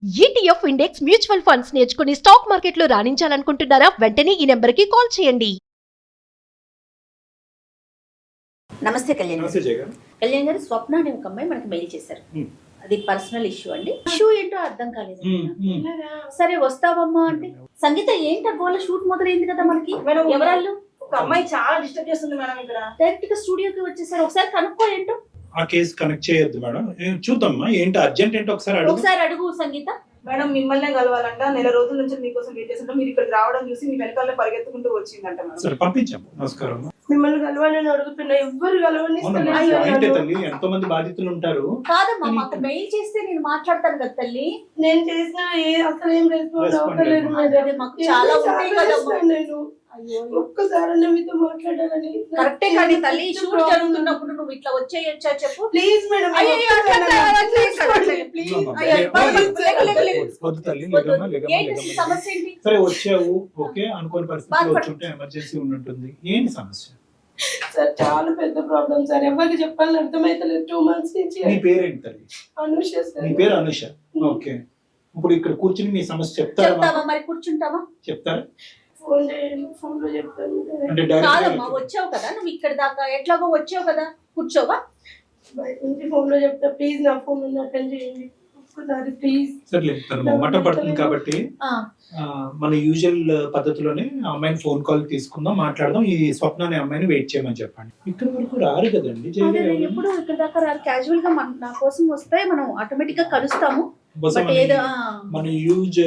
ETF index mutual funds నేర్చుకుని stock మార్కెట్లో రాణించాలనుకుంటున్నారా? వెంటనే ఈ నెంబర్కి కాల్ చేయండి. నమస్తే కళ్యాణ్ నమస్తే జయ గారు. కళ్యాణ్ గారు, స్వప్న అనే ఒక అమ్మాయి మనకి మెయిల్ చేశారు. అది పర్సనల్ ఇష్యూ అండి. ఇష్యూ ఏంటో అర్థం కాలేదు. సరే వస్తావమ్మా అంటే, సంగీత ఏంట గోల, షూట్ మొదలైంది కదా మనకి. ఎవరాళ్ళు? ఒక అమ్మాయి చాలా డిస్టర్బ్ చేస్తుంది మేడం. ఇక్కడ డైరెక్ట్ గా స్టూడియోకి వచ్చేసారు. ఒకసారి కనుక్కో ఏంటో. ఆ కేసు కనెక్ట్ చేయొద్దు మేడం. చూద్దామా ఏంటి అర్జెంట్ ఏంటో ఒకసారి అడుగు సంగీత. మేడం మిమ్మల్నే కలవాలంట. నెల రోజుల నుంచి మీకోసం వెయిట్ చేస్తుంటే మీరు ఇక్కడికి రావడం చూసి మీ వెనకాల పరిగెత్తుకుంటూ వచ్చిందంట మేడం. సరే పంపించాము. నమస్కారం. మిమ్మల్ని కలవాలని అడుగుతున్నా, ఎవ్వరు కలవని. తల్లి ఎంతో మంది బాధితులు ఉంటారు. కాదమ్మా, మాకు మెయిల్ చేస్తే నేను మాట్లాడతాను కదా తల్లి. నేను చేసిన అసలు ఏం రెస్పాన్స్ అవ్వలేదు మేడం. మాకు చాలా ఉంటాయి కదమ్మా. నేను ఒక్కసారి మీతో మాట్లాడాలని. కరెక్టే కానీ తల్లి, షూట్ జరుగుతున్నప్పుడు నువ్వు ఇట్లా వచ్చేయచ్చా చెప్పు ప్లీజ్ మేడం. వద్దు తల్లి, సమస్య ఏంటి? సరే వచ్చావు, ఓకే అనుకోని పరిస్థితి వచ్చుంటే ఎమర్జెన్సీ ఉంటుంది. ఏంటి సమస్య? సార్ చాలా పెద్ద ప్రాబ్లం సార్. ఎవరికి చెప్పాలని అర్థమైతలేదు. 2 months నుంచి. నీ పేరేంటి తల్లి? అనుష సార్. నీ పేరు అనుష. ఓకే, ఇప్పుడు ఇక్కడ కూర్చుని మీ సమస్య చెప్తారా? మరి కూర్చుంటావా? చెప్తారా? ఫోన్ లో చెప్తాను. అంటే కాదమ్మా, వచ్చావు కదా నువ్వు ఇక్కడ దాకా, ఎట్లాగో వచ్చావు కదా, కూర్చోవా? బయట నుంచి ఫోన్ లో చెప్తా. ప్లీజ్ నా ఫోన్ అటెండ్ చేయండి ఒక్కసారి ప్లీజ్. సరే, తను మొమ్మట పడుతుంది కాబట్టి మన యూజువల్ పద్ధతిలోనే అమ్మాయిని ఫోన్ కాల్ తీసుకుందాం, మాట్లాడదాం. ఈ స్వప్న అనే అమ్మాయిని వెయిట్ చేయమని చెప్పండి. ఇక్కడ వరకు రారు కదండి. ఎప్పుడు ఇక్కడ దాకా క్యాజువల్ గా నా కోసం వస్తే మనం ఆటోమేటిక్ గా కలుస్తాము. మన యూజ్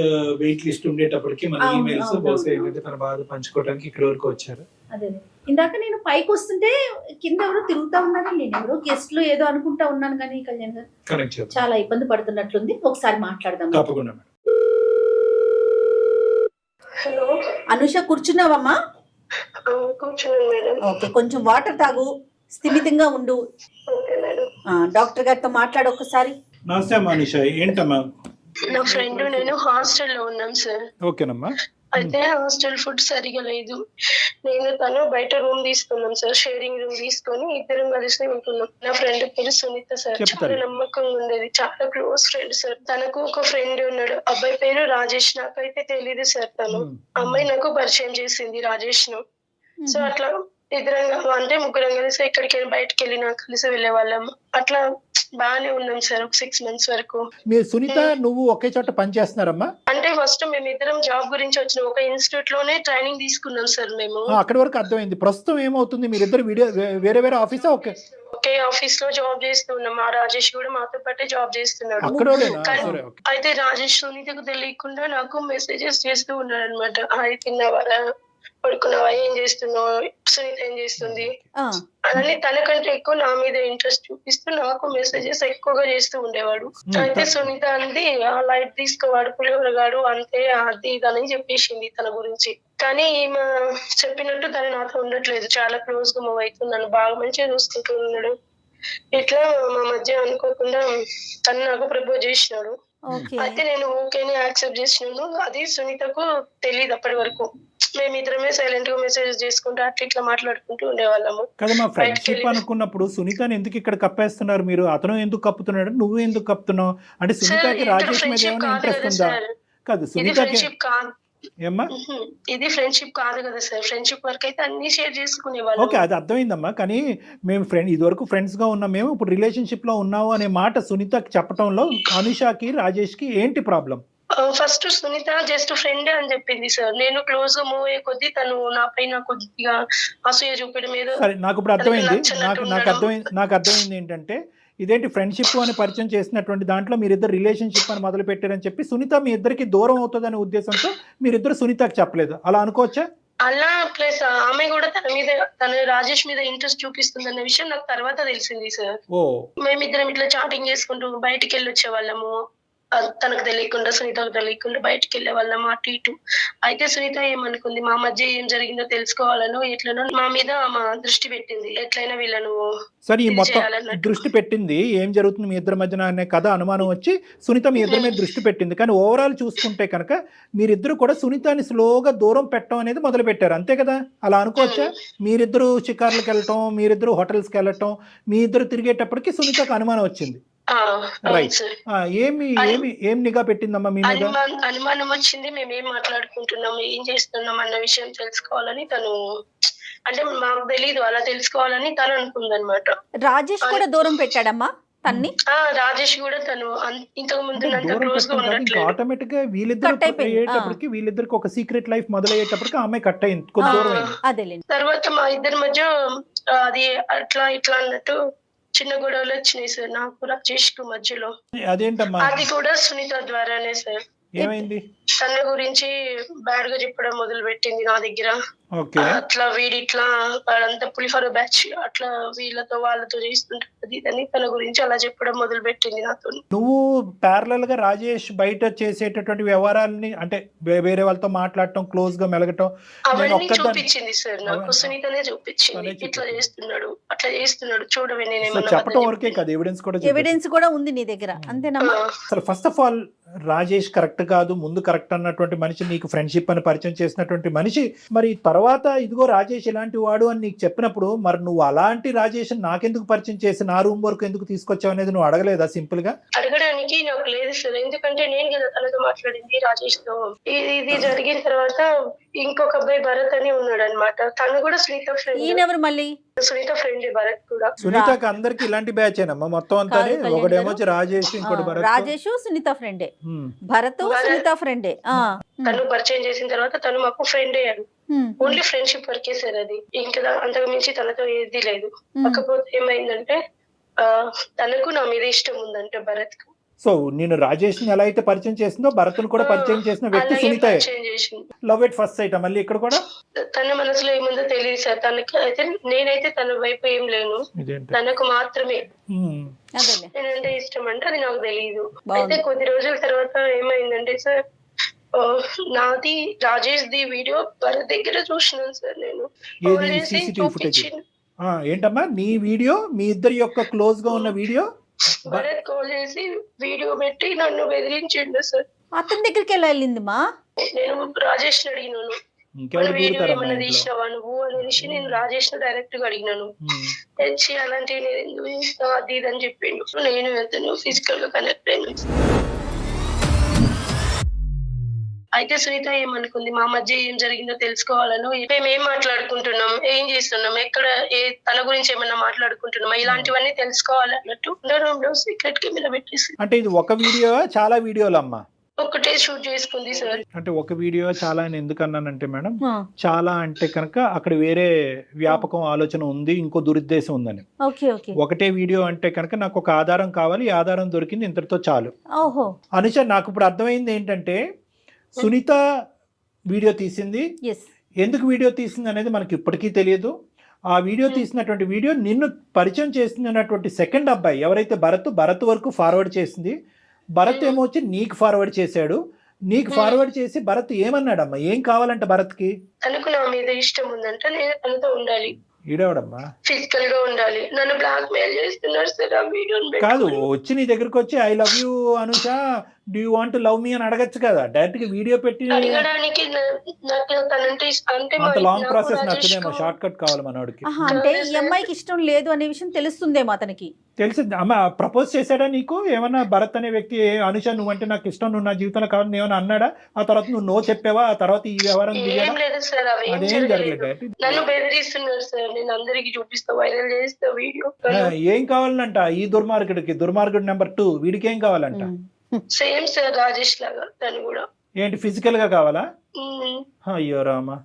వెయిట్ లిస్ట్ ఉండేటప్పటికి మన ఈమెయిల్స్ బహుశా ఏంటంటే తన బాధ పంచుకోవడానికి ఇక్కడ వరకు వచ్చారు. అదే ఇందాక నేను పైకి వస్తుంటే కింద ఎవరో తిరుగుతా ఉన్నారు. నేను ఎవరో గెస్ట్లు ఏదో అనుకుంటా ఉన్నాను కానీ కళ్యాణ్ గారు చాలా ఇబ్బంది పడుతున్నట్లుంది. ఒకసారి మాట్లాడదాం. తప్పకుండా. హలో అనుష, కూర్చున్నావమ్మా? కూర్చున్నాను మేడం. ఓకే, కొంచెం వాటర్ తాగు, స్థిమితంగా ఉండు. డాక్టర్ గారితో మాట్లాడు ఒకసారి. నమస్తే అమ్మా అనుష. ఏంటమ్మా? నా ఫ్రెండ్ నేను హాస్టల్లో ఉన్నాం సార్. ఓకేనమ్మా. అయితే హాస్టల్ ఫుడ్ సరిగా లేదు. నేను తను బయట రూమ్ తీసుకున్నాం సార్. షేరింగ్ రూమ్ తీసుకొని ఇద్దరం కలిసి ఉంటున్నాం. నా ఫ్రెండ్ పేరు సునీత సార్. చాలా నమ్మకంగా ఉండేది, చాలా క్లోజ్ ఫ్రెండ్ సార్. తనకు ఒక ఫ్రెండ్ ఉన్నాడు, అబ్బాయి పేరు రాజేష్. నాకైతే తెలీదు సార్. తను అమ్మాయి నాకు పరిచయం చేసింది రాజేష్ ను. సో అట్లా ఇద్దరంగా అంటే ముగ్గురం కలిసి ఎక్కడికి బయటకు వెళ్ళినా కలిసి వెళ్ళే వాళ్ళం. అట్లా బాగానే ఉన్నాం సార్ ఒక 6 months వరకు. మీరు సునీత నువ్వు ఒకే చోట పని చేస్తున్నారమ్మా? అంటే ఫస్ట్ మేము ఇద్దరం జాబ్ గురించి వచ్చిన ఒక ఇన్స్టిట్యూట్ లోనే ట్రైనింగ్ తీసుకున్నాం సార్ మేము. అక్కడి వరకు అర్థమైంది. ప్రస్తుతం ఏమవుతుంది? మీరిద్దరు వేరే వేరే ఆఫీసా? ఒకే ఆఫీస్ లో జాబ్ చేస్తున్నాం. ఆ రాజేష్ కూడా మాతో పాటే జాబ్ చేస్తున్నాడు. అయితే రాజేష్ సునీతకు తెలియకుండా నాకు మెసేజెస్ చేస్తూ ఉన్నాడు అనమాట. హాయ్, తిన్నావారా, పడుకున్నావా, ఏం చేస్తున్నావు, సునీత ఏం చేస్తుంది అని. తనకంటే ఎక్కువ నా మీద ఇంట్రెస్ట్ చూపిస్తూ నాకు మెసేజెస్ ఎక్కువగా చేస్తూ ఉండేవాడు. అయితే సునీత అంది, లైట్ తీసుకోవాడు, పులిహోరగాడు, అంతే, అది ఇదని చెప్పేసింది తన గురించి. కానీ ఈమె చెప్పినట్టు తను నాతో ఉండట్లేదు. చాలా క్లోజ్ గా మూవ్ అవుతున్నాను, బాగా మంచిగా చూసుకుంటూ ఉన్నాడు. ఇట్లా మా మధ్య అనుకోకుండా తను నాకు ప్రపోజ్ చేసినాడు. అయితే నేను ఓకేని యాక్సెప్ట్ చేసినాను. అది సునీతకు తెలియదు అప్పటి వరకు. మేమిద్దరమే సైలెంట్ గా మెసేజ్ చేసుకుంటూ అట్లా ఇట్లా మాట్లాడుకుంటూ ఉండేవాళ్ళము. కదమ్మా, ఫ్రెండ్షిప్ అనుకున్నప్పుడు సునీతని ఎందుకు ఇక్కడ కప్పేస్తున్నారు మీరు? అతను ఎందుకు కప్పుతున్నాడు, నువ్వు ఎందుకు కప్పుతున్నావు? అంటే సునీతకి రాజేష్ మీద ఏమైనా ఇంట్రెస్ట్ ఉందా? కాదు, సునీతకి ఏమ్మా ఇది ఫ్రెండ్షిప్ కాదు కదా సార్. ఫ్రెండ్షిప్ వరకు అయితే అన్ని షేర్ చేసుకునేవాళ్ళం. ఓకే, అది అర్థమైందమ్మా. కానీ మేము ఇది వరకు ఫ్రెండ్స్ గా ఉన్నాం, మేము ఇప్పుడు రిలేషన్షిప్ లో ఉన్నావు అనే మాట సునీతకి చెప్పడంలో అనుషకి రాజేష్ కి ఏంటి problem? First Sunitha just friend అని చెప్పింది సార్. నేను క్లోజ్ గా మూవ్ అయ్యే కొద్దీ తను నాపై కొద్దిగా అసూయ చూపడం మీద. సరే, నాకు ఇప్పుడు అర్థమైంది. నాకు అర్థమైంది ఏంటంటే, ఇదేంటి ఫ్రెండ్షిప్ అని పరిచయం చేసినటువంటి దాంట్లో మీరిద్దరు రిలేషన్షిప్ అని మొదలు పెట్టారని చెప్పి సునీత మీ ఇద్దరికి దూరం అవుతుందనే ఉద్దేశంతో మీరిద్దరు సునీతకి చెప్పలేదు, అలా అనుకోవచ్చా? అలా ప్లస్ ఆమె కూడా తన రాజేష్ మీద ఇంట్రెస్ట్ చూపిస్తుంది అన్న విషయం నాకు తర్వాత తెలిసింది సార్. మేమిద్దరం ఇట్లా చాటింగ్ చేసుకుంటూ బయటికి వెళ్ళి వచ్చే వాళ్ళము. తనకు తెలియకుండా, సునీతకు తెలియకుండా బయటికి వెళ్ళే వాళ్ళం అటు ఇటు. అయితే సునీత ఏమనుకుంది, మా మధ్య ఏం జరిగిందో తెలుసుకోవాలను ఎట్లనో మా మీద మా దృష్టి పెట్టింది. ఎట్లయినా వీళ్ళను సరే, ఈ మొత్తం దృష్టి పెట్టింది, ఏం జరుగుతుంది మీ ఇద్దరి మధ్యన అనే కథ అనుమానం వచ్చి సునీత మీ ఇద్దరి మీద దృష్టి పెట్టింది. కానీ ఓవరాల్ చూసుకుంటే కనుక మీరిద్దరు కూడా సునీతని స్లోగా దూరం పెట్టడం అనేది మొదలు పెట్టారు, అంతే కదా? అలా అనుకోవచ్చా? మీరిద్దరు షికార్లకు వెళ్ళటం, మీరిద్దరు హోటల్స్కి వెళ్ళటం, మీ ఇద్దరు తిరిగేటప్పటికి సునీతకు అనుమానం వచ్చింది. అవును రైట్. సార్. ఏం నిఘా పెట్టిందమ్మా మీ మీద? అనుమానం వచ్చింది, మేము ఏం మాట్లాడుకుంటున్నాం, ఏం చేస్తున్నాం అన్న విషయం తెలుసుకోవాలని తను, అంటే మాకు తెలీదు, అలా తెలుసుకోవాలని తను అనుకుందనమాట. రాజేష్ కూడా దూరం పెట్టాడమ్మా తన్ని. రాజేష్ కూడా తను ఇంతకు ముందు దూరం క్లోజ్ గా పెట్టడం కాదు, ఇంకా ఉండట్లేదు. ఆటోమేటిక్ గా వీళ్ళిద్దరు Cut అయిపోయింది. అయ్యేటప్పటికి వీళ్ళిద్దరికి ఒక సీక్రెట్ లైఫ్ మొదలయ్యేటప్పటికి ఆమె కట్ అయింది, కొద్ది దూరం అయింది. అదేలేండి. తర్వాత మా ఇద్దరి మధ్య అది అట్లా ఇట్లా అన్నట్టు చిన్న గొడవలు వచ్చినాయి సార్ నాకు రాజేష్ కు మధ్యలో. అదేంటమ్మా, అది కూడా సునీత ద్వారానే సార్. ఏమైంది? తన గురించి బ్యాడ్ గా చెప్పడం మొదలు పెట్టింది నా దగ్గర. ఓకే. అట్లా వీడిట్లా వాళ్ళంతా పులిఫార బ్యాచ్ అట్లా వీళ్ళతో వాళ్ళతో చేస్తుంటది ఇదని తన గురించి అలా చెప్పడం మొదలు పెట్టింది నాతో. నువ్వు ప్యారలల్ గా రాజేష్ బయట చేసేటటువంటి వ్యవహారాలని, అంటే వేరే వాళ్ళతో మాట్లాడటం, క్లోజ్ గా మెలగటం, అవన్నీ చూపించింది సార్ నాకు. సునీతనే చూపించింది, ఇట్లా చేస్తున్నాడు అట్లా చేస్తున్నాడు చూడవే, చెప్పడం వరకే కాదు, ఎవిడెన్స్ కూడా ఎవిడెన్స్ కూడా ఉంది నీ దగ్గర, అంతేనమ్మా? అసలు first of all Rajesh correct కాదు, ముందు కరెక్ట్ అన్నటువంటి మనిషి, నీకు ఫ్రెండ్షిప్ అని పరిచయం చేసినటువంటి మనిషి, మరి తర్వాత ఇదిగో రాజేష్ ఇలాంటి వాడు అని నీకు చెప్పినప్పుడు మరి నువ్వు అలాంటి రాజేష్ నాకెందుకు పరిచయం చేసి నా రూమ్ వరకు ఎందుకు తీసుకొచ్చావు అనేది నువ్వు అడగలేదా సింపుల్ గా? అడగడానికి నాకు లేదు సార్, ఎందుకంటే నేను కదా తనతో మాట్లాడింది రాజేష్ తో. ఇది జరిగిన తర్వాత ఇంకొక అబ్బాయి భరత్ అని ఉన్నాడు అనమాట, తను కూడా సునీత ఫ్రెండ్. ఈయనెవరు మళ్ళీ? సునీత ఫ్రెండ్ భరత్ కూడా. సునీతకి అందరికి ఇలాంటి బ్యాచ్ ఏనమ్మా మొత్తం అంతా? ఒకడేమో రాజేష్, ఇంకోటి భరత్. రాజేష్ సునీత ఫ్రెండే, భరత్ సునీత ఫ్రెండే. తను పరిచయం చేసిన తర్వాత తను మాకు ఫ్రెండ్ అయ్యాడు. ఓన్లీ ఫ్రెండ్షిప్ వరకే సార్ అది, ఇంకా అంతకు మించి తనతో ఏది లేదు. కాకపోతే ఏమైందంటే తనకు నా మీద ఇష్టం ఉందంటే భరత్ కు. సో నేను రాజేష్ ని ఎలా అయితే పరిచయం చేసిందో భరత్ ను కూడా పరిచయం చేసిన వ్యక్తి Sunitha. Love at first sight మళ్ళీ ఇక్కడ కూడా. తన మనసులో ఏముందో తెలియదు సార్ తనకి. అయితే నేనైతే తన వైపు ఏం లేను, తనకు మాత్రమే నేనంటే ఇష్టం అంటే అది నాకు తెలియదు. అయితే కొద్ది రోజుల తర్వాత ఏమైందంటే సార్, నాది రాజేష్ ది వీడియో భరత్ దగ్గర చూసినాను సార్ నేను. ఏంటమ్మా నీ వీడియో, మీ ఇద్దరి యొక్క క్లోజ్ గా ఉన్న వీడియో భరత్ కాల్ చేసి వీడియో పెట్టి నన్ను బెదిరించిండు సార్. అతని దగ్గరికి ఎలా వెళ్ళింది మా? నేను రాజేష్ అడిగినాను, వీడియో ఏమన్నా తీసినావా నువ్వు అనేసి నేను రాజేష్ డైరెక్ట్ గా అడిగినాను. తెచ్చి అలాంటివి నేను ఎందుకు చేస్తావు అది ఇది అని చెప్పిండు. నేను అతను ఫిజికల్ గా కనెక్ట్ అయినా. అయితే సునీత ఏమనుకుంది, మా మధ్య ఏం జరిగిందో తెలుసుకోవాలను, మేము ఏం మాట్లాడుకుంటున్నాం, ఏం చేస్తున్నాం, ఎక్కడ తన గురించి ఏమన్నా మాట్లాడుకుంటున్నామా, ఇలాంటివన్నీ తెలుసుకోవాలన్నట్టు రూమ్ లో సీక్రెట్ కెమెరా పెట్టేసి. అంటే ఇది ఒక వీడియో చాలా వీడియోలు అమ్మా? ఒకటే షూట్ చేసుకుంది సార్. అంటే ఒక వీడియో చాలా అని ఎందుకు అన్నానంటే మేడం, చాలా అంటే కనుక అక్కడ వేరే వ్యాపకం ఆలోచన ఉంది, ఇంకో దురుద్దేశం ఉందని. ఒకటే వీడియో అంటే కనుక నాకు ఒక ఆధారం కావాలి, ఈ ఆధారం దొరికింది, ఇంతటితో చాలు. అనుష నాకు ఇప్పుడు అర్థమైంది ఏంటంటే సునీత వీడియో తీసింది, ఎందుకు వీడియో తీసింది అనేది మనకి ఇప్పటికీ తెలియదు. ఆ వీడియో తీసినటువంటి వీడియో నిన్ను పరిచయం చేసింది అన్నటువంటి సెకండ్ అబ్బాయి ఎవరైతే భరత్ వరకు ఫార్వర్డ్ చేసింది. భరత్ ఏమో వచ్చి నీకు ఫార్వర్డ్ చేశాడు. నీకు ఫార్వర్డ్ చేసి భరత్ ఏమన్నాడమ్మా, ఏం కావాలంట భరత్కి? తనకు నా మీద ఇష్టం ఉందంట, నేను తనతో ఉండాలి, ఈడవడమ్మా ఫిజికల్ గా ఉండాలి, నన్ను బ్లాక్ మెయిల్ చేస్తున్నారు సార్. ఆ వీడియోని కాదు వచ్చి నీ దగ్గరకు వచ్చి I love you Anusha, do you want to love మీ అని అడగచ్చు కదా, డైరెక్ట్ గా వీడియో పెట్టి. అడగడానికి అంత లాంగ్ ప్రాసెస్ నచ్చదేమో, షార్ట్ కట్ కావాలి మనోడికి. అంటే ఈ అమ్మాయికి ఇష్టం లేదు అనే విషయం తెలుస్తుందేమో అతనికి. తెలిసి అమ్మ ప్రపోజ్ చేశాడా నీకు ఏమన్నా? భరత్ అనే వ్యక్తి అనుష నువ్వంటే నాకు ఇష్టం, నువ్వు నా జీవితంలో కావాలని ఏమైనా అన్నాడా? ఆ తర్వాత నువ్వు నో చెప్పావా? ఆ తర్వాత ఈ వ్యవహారం అదేం జరగలేదు. నన్ను బెదిరిస్తున్నారు సార్, నేను అందరికి చూపిస్తా, వైరల్ చేస్తా వీడియో. ఏం కావాలంట ఈ దుర్మార్గుడు నెంబర్ 2 వీడికి ఏం కావాలంట? సేమ్ సార్ రాజేష్ లాగా తను కూడా. ఏంటి ఫిజికల్ గా కావాలా? అయ్యో రామా,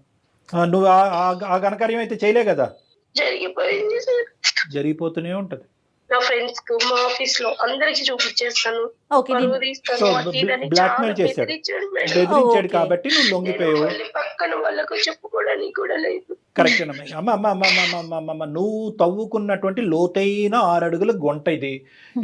నువ్వు ఆ ఘనకార్యం అయితే చేయలే కదా? జరిగిపోయింది సార్, జరిగిపోతూనే ఉంటది. నా ఫ్రెండ్స్ కు, మా ఆఫీస్ లో అందరికి చూపించేస్తాను, బ్లాక్మెయిల్ చేశాడు, బెదిరించాడు కాబట్టి నువ్వు లొంగిపోయావు. పక్కన వాళ్ళకు చెప్పుకోవడానికి కూడా లేదు. కరెక్ట్ అమ్మ, నువ్వు తవ్వుకున్నటువంటి లోతైన 6 అడుగుల గుంట ఇది.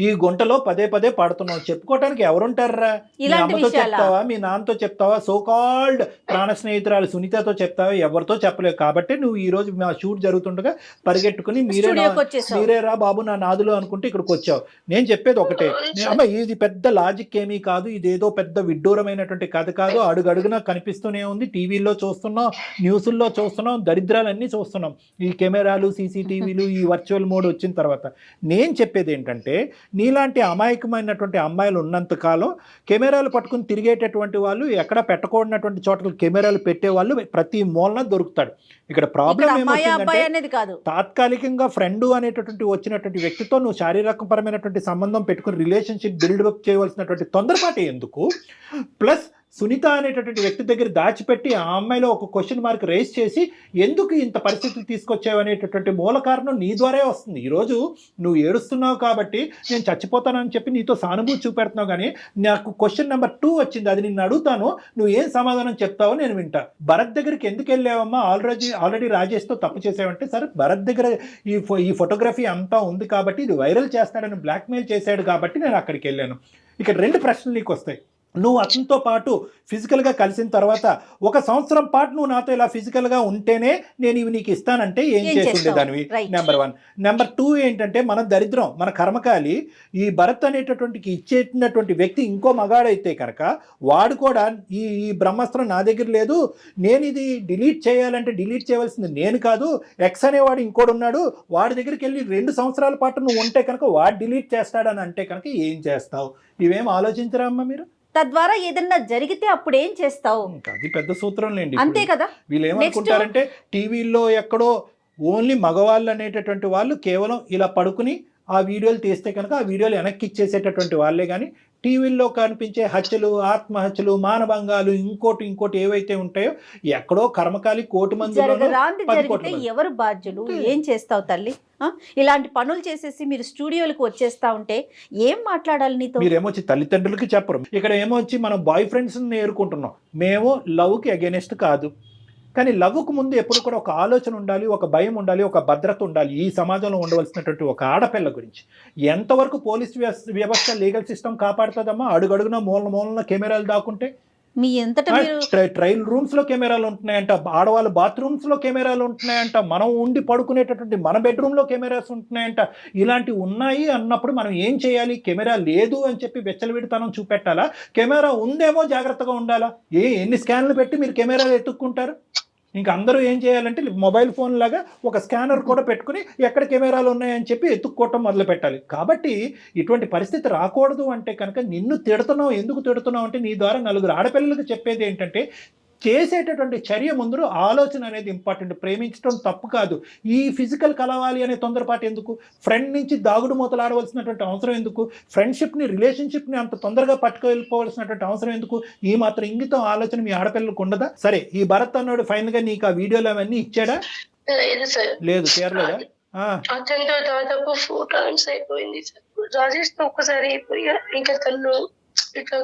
ఈ గుంటలో పదే పడుతున్నావు, చెప్పుకోవటానికి ఎవరుంటారా? మీ అమ్మతో చెప్తావా, మీ నాన్నతో చెప్తావా, సో కాల్డ్ ప్రాణ స్నేహితురాలు సునీతతో చెప్తావా? ఎవరితో చెప్పలేవు. కాబట్టి నువ్వు ఈ రోజు మా షూట్ జరుగుతుండగా పరిగెట్టుకుని మీరేరా బాబు నా నాదులు అనుకుంటే ఇక్కడికి వచ్చావు. నేను చెప్పేది ఒకటే అమ్మ, ఇది పెద్ద లాజిక్ ఏమీ కాదు, ఇదేదో పెద్ద విడ్డూరమైనటువంటి కథ కాదు. అడుగడుగునా కనిపిస్తూనే ఉంది, టీవీల్లో చూస్తున్నాం, న్యూస్ల్లో చూస్తున్నాం, దరిద్ర దరిద్రాలన్నీ చూస్తున్నాం ఈ కెమెరాలు, సీసీటీవీలు, ఈ వర్చువల్ మోడ్ వచ్చిన తర్వాత. నేను చెప్పేది ఏంటంటే నీలాంటి అమాయకమైనటువంటి అమ్మాయిలు ఉన్నంత కాలం కెమెరాలు పట్టుకుని తిరిగేటటువంటి వాళ్ళు, ఎక్కడ పెట్టకూడనటువంటి చోట్ల కెమెరాలు పెట్టేవాళ్ళు ప్రతి మూలన దొరుకుతాడు. ఇక్కడ ప్రాబ్లం ఏమవుతుందంటే తాత్కాలికంగా ఫ్రెండ్ అనేటటువంటి వచ్చినటువంటి వ్యక్తితో నువ్వు శారీరకపరమైనటువంటి సంబంధం పెట్టుకుని రిలేషన్షిప్ బిల్డప్ చేయవలసినటువంటి తొందరపాటు ఎందుకు? ప్లస్ సునీత అనేటటువంటి వ్యక్తి దగ్గర దాచిపెట్టి ఆ అమ్మాయిలో ఒక క్వశ్చన్ మార్క్ రేస్ చేసి ఎందుకు ఇంత పరిస్థితులు తీసుకొచ్చావు అనేటటువంటి మూల కారణం నీ ద్వారే వస్తుంది. ఈరోజు నువ్వు ఏడుస్తున్నావు కాబట్టి నేను చచ్చిపోతానని చెప్పి నీతో సానుభూతి చూపెడుతున్నావు, కానీ నాకు క్వశ్చన్ నెంబర్ 2 వచ్చింది, అది నిన్ను అడుగుతాను, నువ్వు ఏం సమాధానం చెప్తావో నేను వింటా. భరత్ దగ్గరికి ఎందుకు వెళ్ళావమ్మా? ఆల్రెడీ రాజేష్తో తప్పు చేసావంటే సరే, భరత్ దగ్గర ఈ ఫోటోగ్రఫీ అంతా ఉంది కాబట్టి ఇది వైరల్ చేస్తాడని బ్లాక్మెయిల్ చేశాడు కాబట్టి నేను అక్కడికి వెళ్ళాను. ఇక్కడ 2 ప్రశ్నలు నీకు వస్తాయి. నువ్వు అతనితో పాటు ఫిజికల్గా కలిసిన తర్వాత 1 సంవత్సరం పాటు నువ్వు నాతో ఇలా ఫిజికల్గా ఉంటేనే నేను ఇవి నీకు ఇస్తానంటే ఏం చేసుండేదానివి? నెంబర్ 1. నెంబర్ 2 ఏంటంటే మన దరిద్రం, మన కర్మకాలి, ఈ భరత్ అనేటటువంటి ఇచ్చేటటువంటి వ్యక్తి ఇంకో మగాడైతే కనుక వాడు కూడా ఈ బ్రహ్మాస్త్రం నా దగ్గర లేదు, నేను ఇది డిలీట్ చేయాలంటే డిలీట్ చేయవలసింది నేను కాదు, ఎక్స్ అనేవాడు ఇంకోటి ఉన్నాడు, వాడి దగ్గరికి వెళ్ళి 2 సంవత్సరాల పాటు నువ్వు ఉంటే కనుక వాడు డిలీట్ చేస్తాడని అంటే కనుక ఏం చేస్తావు? ఇవేం ఆలోచించరా అమ్మా మీరు? తద్వారా ఏదన్నా జరిగితే అప్పుడు ఏం చేస్తావు? అది పెద్ద సూత్రం లేండి. అంతే కదా. వీళ్ళు ఏమనుకుంటారంటే టీవీల్లో ఎక్కడో ఓన్లీ మగవాళ్ళు అనేటటువంటి వాళ్ళు కేవలం ఇలా పడుకుని ఆ వీడియోలు తీస్తే కనుక ఆ వీడియోలు వెనక్కి ఇచ్చేసేటటువంటి వాళ్ళే, కానీ టీవీల్లో కనిపించే హత్యలు, ఆత్మహత్యలు, మానభంగాలు, ఇంకోటి ఏవైతే ఉంటాయో ఎక్కడో కర్మకాలి కోటి మంది జరిగితే ఎవరు బాధ్యులు? ఏం చేస్తావు తల్లి? ఇలాంటి పనులు చేసేసి మీరు స్టూడియోలకు వచ్చేస్తా ఉంటే ఏం మాట్లాడాలి నీతో? మీరేమొచ్చి తల్లిదండ్రులకి చెప్పరు, ఇక్కడ ఏమొచ్చి మనం బాయ్ ఫ్రెండ్స్ నేర్చుకుంటున్నాం. మేము లవ్కి అగెనిస్ట్ కాదు, కానీ లవ్కు ముందు ఎప్పుడు కూడా ఒక ఆలోచన ఉండాలి, ఒక భయం ఉండాలి, ఒక భద్రత ఉండాలి. ఈ సమాజంలో ఉండవలసినటువంటి ఒక ఆడపిల్ల గురించి ఎంతవరకు పోలీస్ వ్యవస్థ, లీగల్ సిస్టమ్ కాపాడుతుందమ్మా? అడుగడుగున మూలన కెమెరాలు దాక్కుంటే మీ ఎంతట ట్రైల్ రూమ్స్ లో కెమెరాలు ఉంటున్నాయంట, ఆడవాళ్ళ బాత్రూమ్స్ లో కెమెరాలు ఉంటున్నాయంట, మనం ఉండి పడుకునేటటువంటి మన బెడ్రూమ్ లో కెమెరాస్ ఉంటున్నాయంట. ఇలాంటివి ఉన్నాయి అన్నప్పుడు మనం ఏం చేయాలి? కెమెరా లేదు అని చెప్పి వెచ్చలవిడితనం చూపెట్టాలా? కెమెరా ఉందేమో జాగ్రత్తగా ఉండాలా? ఎన్ని స్కాన్లు పెట్టి మీరు కెమెరాలు ఎత్తుక్కుంటారు? ఇంకా అందరూ ఏం చేయాలంటే మొబైల్ ఫోన్ లాగా ఒక స్కానర్ కూడా పెట్టుకుని ఎక్కడ కెమెరాలు ఉన్నాయని చెప్పి ఎత్తుక్కోవటం మొదలు పెట్టాలి. కాబట్టి ఇటువంటి పరిస్థితి రాకూడదు అంటే కనుక నిన్ను తిడుతున్నావు, ఎందుకు తిడుతున్నావు అంటే నీ ద్వారా 4 ఆడపిల్లలకు చెప్పేది ఏంటంటే చేసేటటువంటి చర్య ముందు ఆలోచన అనేది ఇంపార్టెంట్. ప్రేమించడం తప్పు కాదు, ఈ ఫిజికల్ కలవాలి అనే తొందరపాటు ఎందుకు? ఫ్రెండ్ నుంచి దాగుడు మూతలాడవలసినటువంటి అవసరం ఎందుకు? ఫ్రెండ్షిప్ని, రిలేషన్షిప్ని అంత తొందరగా పట్టుకెళ్ళిపోవాల్సినటువంటి అవసరం ఎందుకు? ఈ మాత్రం ఇంగితం ఆలోచన మీ ఆడపిల్లలకు ఉండదా? సరే, ఈ భరత్ అన్నాడు ఫైనల్గా నీకు ఆ వీడియోలు అవన్నీ ఇచ్చాడా? లేదు, చేరలేదా? అతనితో దాదాపు 4 times అయిపోయింది సార్. రాజేష్ తో ఒక్కసారి అయిపోయి ఇంకా తను ఇట్లా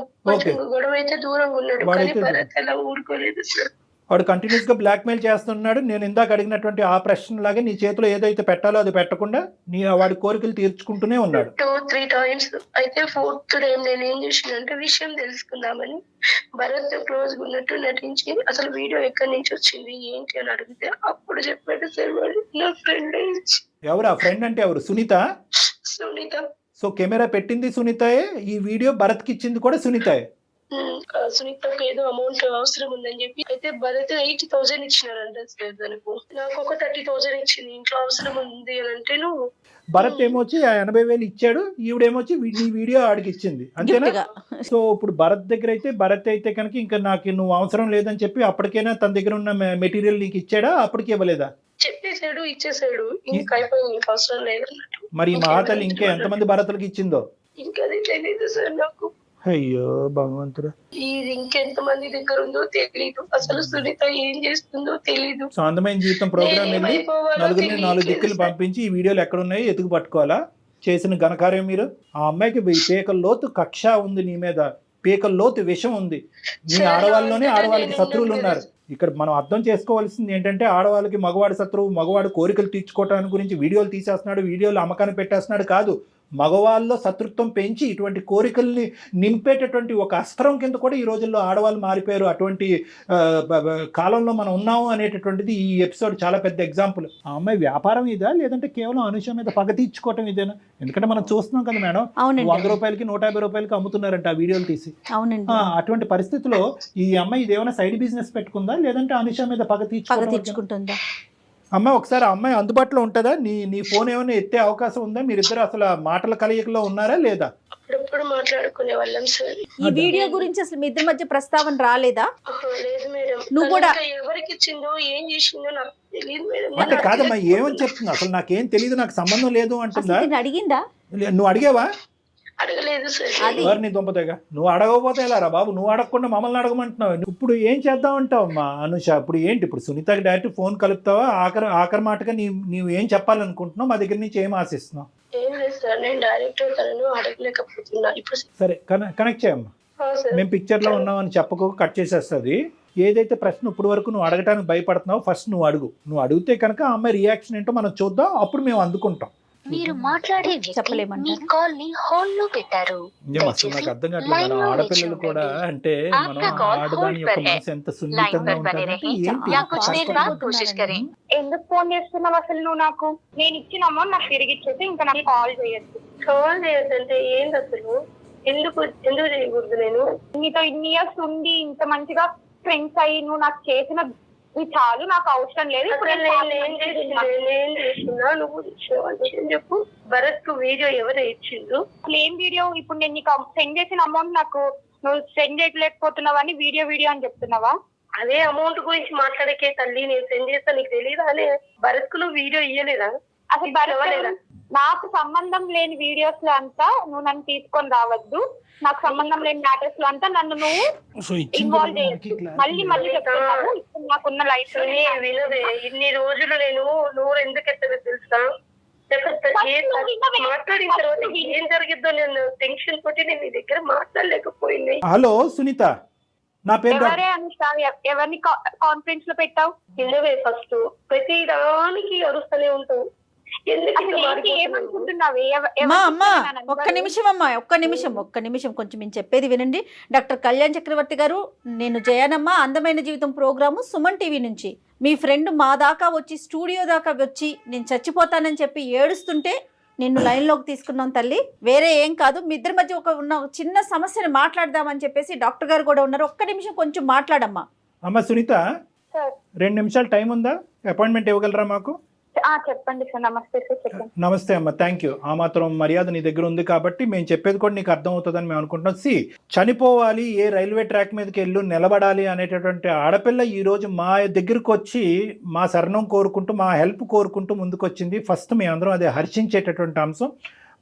గొడవ అయితే దూరంగా ఉన్నాడు, కానీ భరత్ అలా ఊరుకోలేదు సార్. వాడు కంటిన్యూస్ గా బ్లాక్ మెయిల్ చేస్తున్నాడు. నేను ఇందాక అడిగినటువంటి ఆ ప్రశ్న లాగే నీ చేతిలో ఏదైతే పెట్టాలో అది పెట్టకుండా వాడి కోరికలు తీర్చుకుంటూనే ఉన్నాడు. 2-3 times. అయితే 4th టైం నేను ఏం చేసినంటే విషయం తెలుసుకుందామని భరత్ క్లోజ్ ఉన్నట్టు నటించి అసలు వీడియో ఎక్కడి నుంచి వచ్చింది ఏంటి అని అడిగితే అప్పుడు చెప్పాడు సార్ వాడు నా ఫ్రెండ్. ఎవరు ఆ ఫ్రెండ్ అంటే? ఎవరు? సునీత. సో కెమెరా పెట్టింది సునీతయే, ఈ వీడియో భరత్కి ఇచ్చింది కూడా సునీతయే. సునీతకు ఏదో అమౌంట్ అవసరం ఉందని చెప్పి అయితే భరత్ 80,000 ఇచ్చినారంట సార్. తనకు నాకు ఒక 30,000 ఇచ్చింది, ఇంట్లో అవసరం ఉంది అని అంటే నువ్వు భరత్ ఏమొచ్చి 80,000 ఇచ్చాడు, ఈవిడేమొచ్చి నీ వీడియో ఆడికి ఇచ్చింది, అంతేనా? సో ఇప్పుడు భరత్ దగ్గర అయితే భరత్ అయితే కనుక ఇంకా నాకు నువ్వు అవసరం లేదని చెప్పి అప్పటికైనా తన దగ్గర ఉన్న మెటీరియల్ నీకు ఇచ్చాడా? అప్పటికి ఇవ్వలేదా? చెప్పేసాడు, ఇచ్చేసాడు, ఇంకా అయిపోయింది, అవసరం లేదన్నట్టు. మరి మా తల్లి ఇంకా ఎంతమంది భరత్లకు ఇచ్చిందో ఇంకా అది తెలియదు సార్ నాకు. అయ్యో భగవంతుడు, ఇది ఇంకెంత మంది దగ్గర ఉందో తెలీదు, అసలు సునీత ఏం చేస్తుందో తెలీదు. శాంతమైన జీవితం ప్రోగ్రామ్ వెళ్ళి 4 దిక్కులు పంపించి ఈ వీడియోలు ఎక్కడ ఉన్నాయో ఎతుకు పట్టుకోవాలా? చేసిన ఘనకార్యం మీరు. ఆ అమ్మాయికి పీకల లోతు కక్ష ఉంది నీ మీద, పీకల లోతు విషం ఉంది. మీ ఆడవాళ్ళలోనే ఆడవాళ్ళకి శత్రువులు ఉన్నారు. ఇక్కడ మనం అర్థం చేసుకోవాల్సింది ఏంటంటే ఆడవాళ్ళకి మగవాడి శత్రువు, మగవాడు కోరికలు తీర్చుకోవటానికి గురించి వీడియోలు తీసేస్తున్నాడు, వీడియోలు అమ్మకాన్ని పెట్టేస్తున్నాడు కాదు, మగవాళ్ళలో శత్రుత్వం పెంచి ఇటువంటి కోరికల్ని నింపేటటువంటి ఒక అస్త్రం కింద కూడా ఈ రోజుల్లో ఆడవాళ్ళు మారిపోయారు. అటువంటి కాలంలో మనం ఉన్నాము అనేటటువంటిది ఈ ఎపిసోడ్ చాలా పెద్ద ఎగ్జాంపుల్. ఆ అమ్మాయి వ్యాపారం ఇదా లేదంటే కేవలం అనుష మీద పగ తీర్చుకోవటం ఇదేనా? ఎందుకంటే మనం చూస్తున్నాం కదా మేడం, 100 రూపాయలకి 150 రూపాయలకి అమ్ముతున్నారంట ఆ వీడియోలు తీసి. అటువంటి పరిస్థితిలో ఈ అమ్మాయి ఇదేమైనా సైడ్ బిజినెస్ పెట్టుకుందా లేదంటే అనుష మీద పగ తీర్చుకుంటుందా? అమ్మ ఒకసారి ఆ అమ్మాయి అందుబాటులో ఉంటుందా? నీ ఫోన్ ఏమైనా ఎత్తే అవకాశం ఉందా? మీరిద్దరు అసలు మాటల కలయికలో ఉన్నారా లేదా? అప్పుడప్పుడు మాట్లాడుకునే వాళ్ళం సార్. ఈ వీడియో గురించి అసలు మీ ఇద్దరి మధ్య ప్రస్తావన రాలేదా? లేదు మేడం. నువ్వు కూడా ఎవరికి ఇచ్చిందో ఏం చేసిందో నాకు తెలియదు మేడం. అంటే కాదమ్మా, ఏమని చెప్తుంది? అసలు నాకేం తెలియదు, నాకు సంబంధం లేదు అంటుందా? అసలు అడిగిందా? నువ్వు అడిగావా? అడగలేదు సార్. ఎవరిని దుంపతేగా? నువ్వు అడగకపోతే ఎలా రా బాబు? నువ్వు అడగకుండా మమ్మల్ని అడగమంటున్నావు. ఇప్పుడు ఏం చేద్దాం అంటావు అమ్మా అనుష? ఇప్పుడు ఏంటి? ఇప్పుడు సునీతకి డైరెక్ట్ ఫోన్ కలుపుతావా? ఆఖరి మాటగా నీవు ఏం చెప్పాలనుకుంటున్నావు? మా దగ్గర నుంచి ఏం ఆశిస్తున్నావు? ఏం లేదు సార్, నేను డైరెక్ట్ తనను అడగలేకపోతున్నా ఇప్పుడు. సరే కనెక్ట్ చేయమ్మా. మేము పిక్చర్ లో ఉన్నామని చెప్పకు, కట్ చేసేస్తుంది. ఏదైతే ప్రశ్న ఇప్పుడు వరకు నువ్వు అడగటానికి భయపడుతున్నావు, ఫస్ట్ నువ్వు అడుగు. నువ్వు అడిగితే కనుక ఆ అమ్మాయి రియాక్షన్ ఏంటో మనం చూద్దాం, అప్పుడు మేము అందుకుంటాం. మీరు మాట్లాడే వ్యక్తి మీ కాల్ ని హోల్డ్ లో పెట్టారు. అసలు నాకు అర్థం కావట్లేదు. మనం ఆడపిల్లలు కూడా అంటే మనం ఆడదాని యొక్క మనసు ఎంత సున్నితంగా ఉంటారంటే ఏంటి? ఎందుకు ఫోన్ చేస్తున్నావు అసలు నువ్వు? నాకు నేను ఇచ్చిన అమౌంట్ నాకు తిరిగి ఇచ్చేసి ఇంకా నాకు కాల్ చేయొద్దు. కాల్ చేయొద్దంటే ఏంటి అసలు? ఎందుకు చేయకూడదు? నేను నీతో ఇన్ని ఇయర్స్ ఉండి ఇంత మంచిగా ఫ్రెండ్స్ అయ్యి నువ్వు నాకు చేసిన చాలు, నాకు అవసరం లేదు. నేను చేస్తున్నా, నువ్వు చెప్పు. భరత్ కు వీడియో ఎవరు ఇచ్చిండ్రు? ఏం వీడియో? ఇప్పుడు నేను నీకు సెండ్ చేసిన అమౌంట్ నాకు నువ్వు సెండ్ చేయలేకపోతున్నావా అని వీడియో అని చెప్తున్నావా? అదే అమౌంట్ గురించి మాట్లాడకే తల్లి, నేను సెండ్ చేస్తా, నీకు తెలియదా? అని భరత్ కు నువ్వు వీడియో ఇయ్యలేదా? అసలు భరత్ నాకు సంబంధం లేని వీడియోస్ లో అంతా నువ్వు నన్ను తీసుకొని రావద్దు. నాకు సంబంధం లేని మ్యాటర్స్ లో అంతా నన్ను నువ్వు ఇన్వాల్వ్ చేయొచ్చు. మళ్ళీ చెప్తున్నాను, ఇప్పుడు నాకున్న లైఫ్ వినవే. ఇన్ని రోజులు నేను నోరు ఎందుకు ఎత్తదో తెలుసా? మాట్లాడిన తర్వాత ఏం జరిగిద్దో నేను టెన్షన్ తోటి నేను నీ దగ్గర మాట్లాడలేకపోయింది. హలో సునీత, నా పేరు ఎవరిని కాన్ఫరెన్స్ లో పెట్టావు? వినవే, ఫస్ట్ ప్రతి దానికి అరుస్తూనే ఉంటావు. ఒక్క నిమిషం కొంచెం నేను చెప్పేది వినండి. డాక్టర్ కళ్యాణ్ చక్రవర్తి గారు, నేను జయానమ్మ అందమైన జీవితం ప్రోగ్రాము సుమన్ టీవీ నుంచి. మీ ఫ్రెండ్ మా దాకా వచ్చి స్టూడియో దాకా వచ్చి నేను చచ్చిపోతానని చెప్పి ఏడుస్తుంటే నిన్ను లైన్లోకి తీసుకున్నాం తల్లి, వేరే ఏం కాదు. మీ ఇద్దరి మధ్య ఉన్న చిన్న సమస్యను మాట్లాడదామని చెప్పేసి డాక్టర్ గారు కూడా ఉన్నారు. ఒక్క నిమిషం కొంచెం మాట్లాడమ్మా. అమ్మ సునీత, 2 నిమిషాలు టైం ఉందా? అపాయింట్మెంట్ ఇవ్వగలరా మాకు? చెప్పండి సార్. నమస్తే సార్, చెప్పండి. నమస్తే అమ్మ, థ్యాంక్ యూ. ఆ మాత్రం మర్యాద నీ దగ్గర ఉంది కాబట్టి మేము చెప్పేది కూడా నీకు అర్థం అవుతుందని మేము అనుకుంటున్నాం. చనిపోవాలి, ఏ రైల్వే ట్రాక్ మీదకి వెళ్ళు నిలబడాలి అనేటటువంటి ఆడపిల్ల ఈ రోజు మా దగ్గరకు వచ్చి మా శరణం కోరుకుంటూ, మా హెల్ప్ కోరుకుంటూ ముందుకు వచ్చింది. ఫస్ట్ మేమందరం అదే హర్షించేటటువంటి అంశం.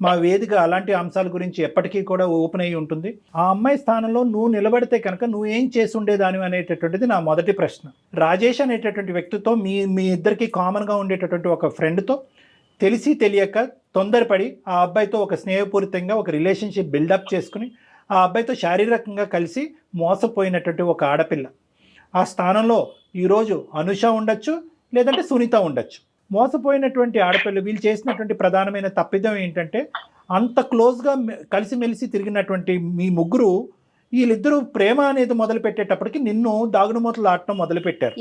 మా వేదిక అలాంటి అంశాల గురించి ఎప్పటికీ కూడా ఓపెన్ అయ్యి ఉంటుంది. ఆ అమ్మాయి స్థానంలో నువ్వు నిలబడితే కనుక నువ్వు ఏం చేసి ఉండేదాని అనేటటువంటిది నా మొదటి ప్రశ్న. రాజేష్ అనేటటువంటి వ్యక్తితో మీ ఇద్దరికి కామన్గా ఉండేటటువంటి ఒక ఫ్రెండ్తో తెలిసి తెలియక తొందరపడి ఆ అబ్బాయితో ఒక స్నేహపూరితంగా ఒక రిలేషన్షిప్ బిల్డప్ చేసుకుని ఆ అబ్బాయితో శారీరకంగా కలిసి మోసపోయినటువంటి ఒక ఆడపిల్ల. ఆ స్థానంలో ఈరోజు అనుష ఉండొచ్చు, లేదంటే సునీత ఉండొచ్చు. మోసపోయినటువంటి ఆడపిల్ల వీళ్ళు చేసినటువంటి ప్రధానమైన తప్పిదం ఏంటంటే, అంత క్లోజ్గా కలిసిమెలిసి తిరిగినటువంటి మీ ముగ్గురు వీళ్ళిద్దరూ ప్రేమ అనేది మొదలు పెట్టేటప్పటికి నిన్ను దాగుడుమూతలు ఆడటం మొదలు పెట్టారు.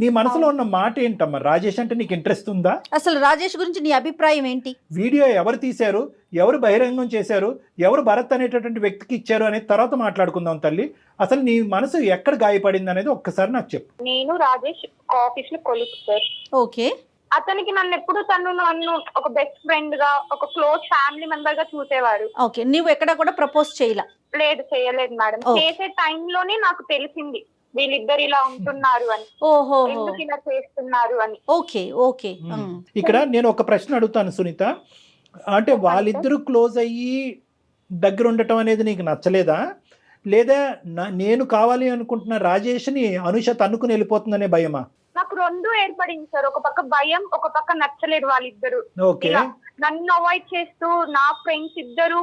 నీ మనసులో ఉన్న మాట ఏంటమ్మా? రాజేష్ అంటే నీకు ఇంట్రెస్ట్ ఉందా? అసలు రాజేష్ గురించి నీ అభిప్రాయం ఏంటి? వీడియో ఎవరు తీశారు, ఎవరు బహిరంగం చేశారు, ఎవరు భరత్ అనేటటువంటి వ్యక్తికి ఇచ్చారు అనేది తర్వాత మాట్లాడుకుందాం తల్లి. అసలు నీ మనసు ఎక్కడ గాయపడింది అనేది ఒక్కసారి నాకు చెప్పు. నేను రాజేష్ ఆఫీస్ లో కొలీగ్ సార్. ఓకే. అతనికి నన్ను ఒక బెస్ట్ ఫ్రెండ్ గా, ఒక క్లోజ్ ఫ్యామిలీ మెంబర్ గా చూసేవారు. ఓకే. నువ్వు ఎక్కడ కూడా ప్రపోజ్ చేయలేదు మేడం. చేసే టైంలోనే నాకు తెలిసింది వీళ్ళిద్దరు ఇలా ఉంటున్నారు అని, ఎందుకు ఇలా చేస్తున్నారు అని. ఓకే. ఇక్కడ నేను ఒక ప్రశ్న అడుగుతాను సునీత, అంటే వాళ్ళిద్దరూ క్లోజ్ అయ్యి దగ్గర ఉండటం అనేది నీకు నచ్చలేదా, లేదా నేను కావాలి అనుకుంటున్న రాజేష్ని అనుష తన్నుకుని వెళ్ళిపోతుందనే భయమా? నాకు రెండు ఏర్పడింది సార్. ఒక పక్క భయం, ఒక పక్క నచ్చలేదు వాళ్ళిద్దరు. నన్ను అవాయిడ్ చేస్తూ నా ఫ్రెండ్స్ ఇద్దరు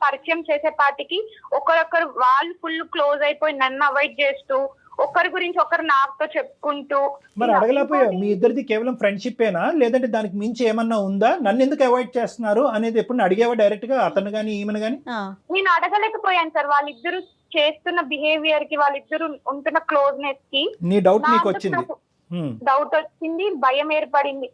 పరిచయం చేసే పాటికి ఒకరొకరు వాళ్ళు ఫుల్ క్లోజ్ అయిపోయి నన్ను అవాయిడ్ చేస్తూ ఒకరి గురించి ఒకరు నాతో చెప్పుకుంటూ. మరి అడగలేకపోయా? మీ ఇద్దరిది కేవలం ఫ్రెండ్షిప్పేనా, లేదంటే దానికి మించి ఏమన్నా ఉందా? నన్ను ఎందుకు అవాయిడ్ చేస్తున్నారు అనేది ఎప్పుడు అడిగేవా డైరెక్ట్ గా, అతను గానీ ఈమెను గానీ? నేను అడగలేకపోయాను సార్. వాళ్ళిద్దరు చేస్తున్న బిహేవియర్ కి, వాళ్ళిద్దరు ఉంటున్న క్లోజ్నెస్ కి నీ డౌట్ నీకు వచ్చింది? డౌట్ వచ్చింది, భయం ఏర్పడింది.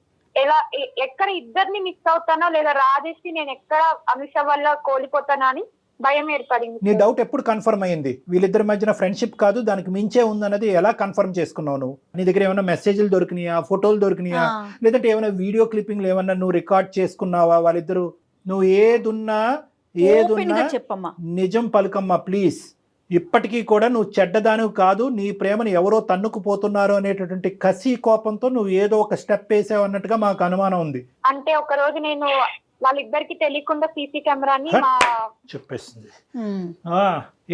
ఎక్కడ ఇద్దరిని మిస్ అవుతానో, లేదా రాజేష్ ని నేను ఎక్కడ అనుష వల్ల కోల్పోతానో అని భయం ఏర్పడింది నీ సార్. డౌట్ ఎప్పుడు కన్ఫర్మ్ అయ్యింది? వీళ్ళిద్దరి మధ్యన ఫ్రెండ్షిప్ కాదు దానికి మించే ఉందన్నది ఎలా కన్ఫర్మ్ చేసుకున్నావు నువ్వు? నీ దగ్గర ఏమైనా మెసేజ్లు దొరికినాయా, ఫోటోలు దొరికినాయా, లేదంటే ఏమైనా వీడియో క్లిప్పింగ్లు ఏమన్నా నువ్వు రికార్డ్ చేసుకున్నావా వాళ్ళిద్దరు? నువ్వు ఏదున్నా చెప్పమ్మా. నిజం పలుకమ్మా ప్లీజ్. ఇప్పటికీ కూడా నువ్వు చెడ్డదానివి కాదు, నీ ప్రేమను ఎవరో తన్నుకుపోతున్నారు అనేటటువంటి కసి కోపంతో నువ్వు ఏదో ఒక స్టెప్ వేసావు అన్నట్టుగా మాకు అనుమానం ఉంది. అంటే ఒక రోజు నేను వాళ్ళిద్దరికి తెలియకుండా సీసీ కెమెరాని చెప్పేస్తుంది.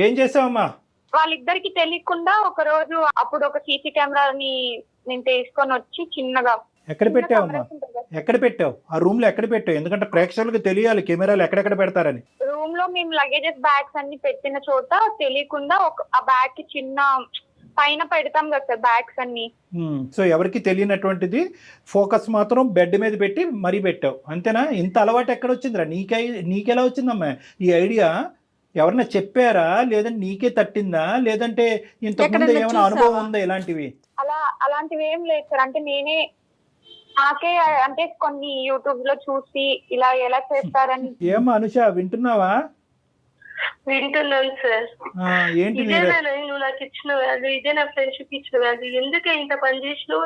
ఏం చేసావమ్మా? వాళ్ళిద్దరికి తెలియకుండా ఒక రోజు అప్పుడు ఒక సీసీ కెమెరాని నేను తీసుకొని వచ్చి చిన్నగా ఎక్కడ పెట్టావమ్మా? ఎక్కడ పెట్టావు? ఆ రూమ్ లో ఎక్కడ పెట్టావు? ఎందుకంటే ప్రేక్షకులకు తెలియాలి కెమెరాలు ఎక్కడెక్కడ పెడతారని. రూమ్ లో మేము లగేజెస్ బ్యాగ్స్ అన్ని పెట్టిన చోట తెలియకుండా ఆ బ్యాగ్ కి చిన్న పైన పెడతాం కదా సార్ బ్యాగ్స్ అన్ని. సో ఎవరికి తెలియనటువంటిది ఫోకస్ మాత్రం బెడ్ మీద పెట్టి మరీ పెట్టావు అంతేనా? ఇంత అలవాటు ఎక్కడ వచ్చిందిరా నీకెలా వచ్చిందమ్మా ఈ ఐడియా? ఎవరన్నా చెప్పారా, లేదంటే నీకే తట్టిందా, లేదంటే ఇంతకుముందు ఏమైనా అనుభవం ఉందా ఇలాంటివి? అలాంటివి ఏం లేదు సార్. అంటే నాకే అంటే కొన్ని యూట్యూబ్ లో చూసి ఇలా ఎలా చేస్తారని. ఏమ్మా అనుష వింటున్నావా? వింటున్నాను సార్. ఏంటి నువ్వు నాకు ఇచ్చిన వాల్యూ, ఇదే నా ఫ్రెండ్షిప్ ఇచ్చిన వాల్యూ. ఎందుకే ఇంత పని చేసినావు?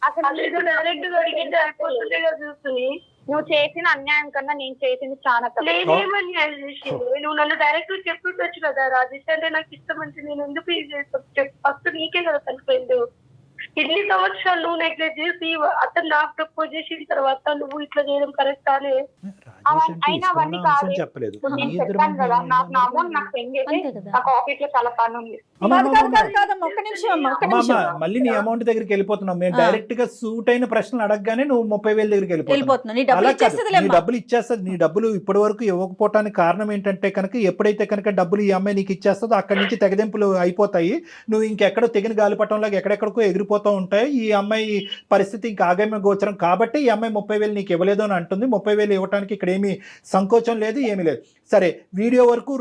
అసలు డైరెక్ట్ గా అడిగితే అయిపోతుందే కదా చూసుకుని. నువ్వు చేసిన అన్యాయం కన్నా నేను చేసింది చాలా నేనేమని చేసింది? నువ్వు నన్ను డైరెక్ట్ చెప్పుకోవచ్చు కదా, రాజేష్ అంటే నాకు ఇష్టం అంటే నేను ఎందుకు ఇది చేస్తాను? ఫస్ట్ నీకే కదా తన ఫ్రెండ్. ఇన్ని సంవత్సరాలు నువ్వు నెగ్లెక్ట్ చేసి అతను నాకు ప్రపోజ్ చేసిన తర్వాత నువ్వు ఇట్లా చేయడం కరెక్ట్ అనే? అయినా అవన్నీ కాదు. నేను చెప్పాను కదా నాకు నా అమౌంట్ నాకు సెండ్ చేసి నాకు ఆఫీస్ లో చాలా పని ఉంది. మళ్ళీ నీ అమౌంట్ దగ్గరికి వెళ్ళిపోతున్నావు. మేము డైరెక్ట్ గా సూట్ అయిన ప్రశ్నలు అడగగానే నువ్వు 30,000 దగ్గరికి వెళ్ళిపోతున్నావు. నీ డబ్బులు ఇచ్చేస్తుంది. నీ డబ్బులు ఇప్పటి వరకు ఇవ్వకపోవటానికి కారణం ఏంటంటే కనుక ఎప్పుడైతే కనుక డబ్బులు ఈ అమ్మాయి నీకు ఇచ్చేస్తుందో అక్కడి నుంచి తెగదెంపులు అయిపోతాయి. నువ్వు ఇంకెక్కడో తెగిన గాలిపటంలాగా ఎక్కడెక్కడికో ఎగిరిపోతూ ఉంటాయి. ఈ అమ్మాయి పరిస్థితి ఇంకా ఆగమ్య గోచరం కాబట్టి ఈ అమ్మాయి 30,000 నీకు ఇవ్వలేదు అని అంటుంది. 30,000 ఇవ్వడానికి ఇక్కడ ఏమీ సంకోచం లేదు, ఏమీ లేదు. సరే వీడియో వరకు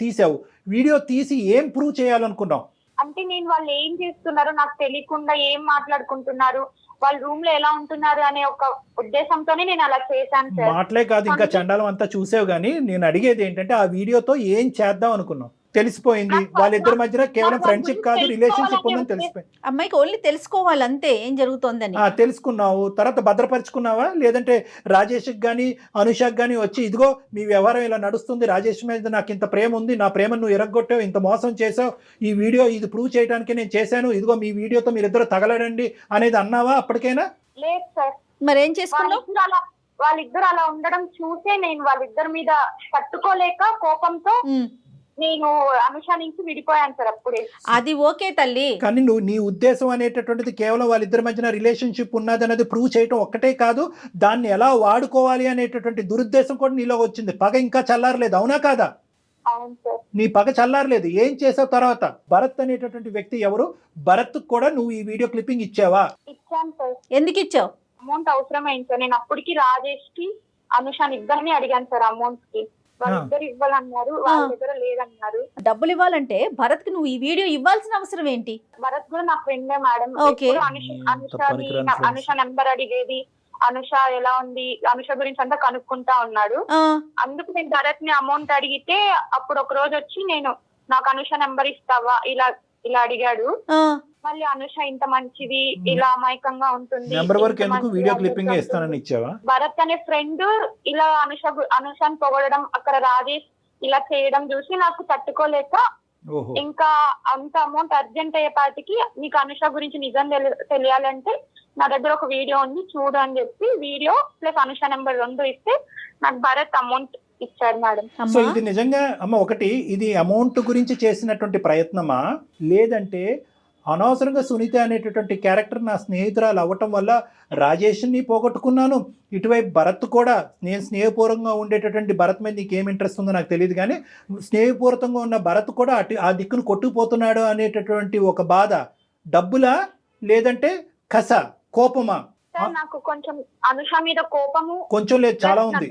తీసావు. వీడియో తీసి ఏం ప్రూవ్ చేయాలనుకున్నావు? అంటే నేను వాళ్ళు ఏం చేస్తున్నారో నాకు తెలియకుండా ఏం మాట్లాడుకుంటున్నారు, వాళ్ళ రూమ్ లో ఎలా ఉంటున్నారు అనే ఒక ఉద్దేశంతోనే నేను అలా చేశాను సార్. మాటలే కాదు ఇంకా చండాలం అంతా చూసావు. కానీ నేను అడిగేది ఏంటంటే ఆ వీడియోతో ఏం చేద్దాం అనుకున్నావు? తెలిసిపోయింది వాళ్ళిద్దరి మధ్యన కేవలం ఫ్రెండ్షిప్ కాదు రిలేషన్షిప్ ఉందని తెలిసిపోయింది. అమ్మాయికి ఓన్లీ తెలుసుకోవాలి అంతే ఏం జరుగుతోందని. తెలుసుకున్నావు, తర్వాత భద్రపరుచుకున్నావా? లేదంటే రాజేష్కి కానీ అనుషకి కానీ వచ్చి ఇదిగో మీ వ్యవహారం ఇలా నడుస్తుంది, రాజేష్ మీద నాకు ఇంత ప్రేమ ఉంది, నా ప్రేమను నువ్వు ఎరగొట్టావు, ఇంత మోసం చేసావు, ఈ వీడియో ఇది ప్రూవ్ చేయడానికి నేను చేశాను, ఇదిగో మీ వీడియోతో మీరిద్దరు తగలడండి అనేది అన్నావా అప్పటికైనా? లేదు సార్. మరేం చేసుకున్నావు? వాళ్ళిద్దరు అలా ఉండడం చూసే నేను వాళ్ళిద్దరి మీద తట్టుకోలేక కోపంతో నేను అనుష నుంచి విడిపోయాను సార్ అప్పుడే. అది ఓకే తల్లి, కానీ నువ్వు నీ ఉద్దేశం అనేటటువంటిది కేవలం వాళ్ళిద్దరి మధ్యన రిలేషన్షిప్ ఉన్నది అనేది ప్రూవ్ చేయటం ఒక్కటే కాదు, దాన్ని ఎలా వాడుకోవాలి అనేటటువంటి దురుద్దేశం కూడా నీలో వచ్చింది. పగ ఇంకా చల్లారలేదు, అవునా కాదా? అవును సార్. నీ పగ చల్లారలేదు. ఏం చేసావు తర్వాత? భరత్ అనేటటువంటి వ్యక్తి ఎవరు? భరత్ కూడా నువ్వు ఈ వీడియో క్లిప్పింగ్ ఇచ్చావా? ఇచ్చాను సార్. ఎందుకు ఇచ్చావు? అమౌంట్ అవసరమైంది సార్. నేను అప్పటికి రాజేష్ కి అనుషాని ఇద్దరిని అడిగాను సార్ అమౌంట్ కి. వాళ్ళిద్దరు ఇవ్వాలన్నారు, వాళ్ళ దగ్గర లేదన్నారు. డబ్బులు ఇవ్వాలంటే భరత్ కి నువ్వు ఈ వీడియో ఇవ్వాల్సిన అవసరం ఏంటి? భరత్ కూడా నా ఫ్రెండే మేడం. అనుష నెంబర్ అడిగేది, అనుష ఎలా ఉంది, అనుష గురించి అంతా కనుక్కుంటా ఉన్నాడు. అందుకు నేను భరత్ ని అమౌంట్ అడిగితే అప్పుడు ఒక రోజు వచ్చి నాకు అనుష నెంబర్ ఇస్తావా ఇలా అడిగాడు. మళ్ళీ అనుష ఇంత మంచిది, ఇలా అమాయకంగా ఉంటుంది, భరత్ అనే ఫ్రెండ్ ఇలా అనుషాన్ని పొగడడం, అక్కడ రాజేష్ ఇలా చేయడం చూసి నాకు తట్టుకోలేక ఇంకా అంత అమౌంట్ అర్జెంట్ అయ్యేపాటికి నీకు అనుష గురించి నిజం తెలియాలంటే నా దగ్గర ఒక వీడియో ఉంది చూడు అని చెప్పి వీడియో ప్లస్ అనుష నెంబర్ 2 ఇస్తే నాకు భరత్ అమౌంట్ ఇచ్చాడు మేడం. సో ఇది నిజంగా అమ్మ ఒకటి, ఇది అమౌంట్ గురించి చేసినటువంటి ప్రయత్నమా, లేదంటే అనవసరంగా సునీత అనేటటువంటి క్యారెక్టర్ నా స్నేహితురాలు అవ్వటం వల్ల రాజేష్ని పోగొట్టుకున్నాను, ఇటువైపు భరత్ కూడా నేను స్నేహపూర్వకంగా ఉండేటటువంటి భరత్ మీద నీకు ఏం ఇంట్రెస్ట్ ఉందో నాకు తెలియదు కానీ స్నేహపూర్వకంగా ఉన్న భరత్ కూడా ఆ దిక్కును కొట్టుకుపోతున్నాడు అనేటటువంటి ఒక బాధ, డబ్బులా లేదంటే కస, కోపమా? నాకు కొంచెం అనుష మీద కోపము కొంచెం లేదు, చాలా ఉంది,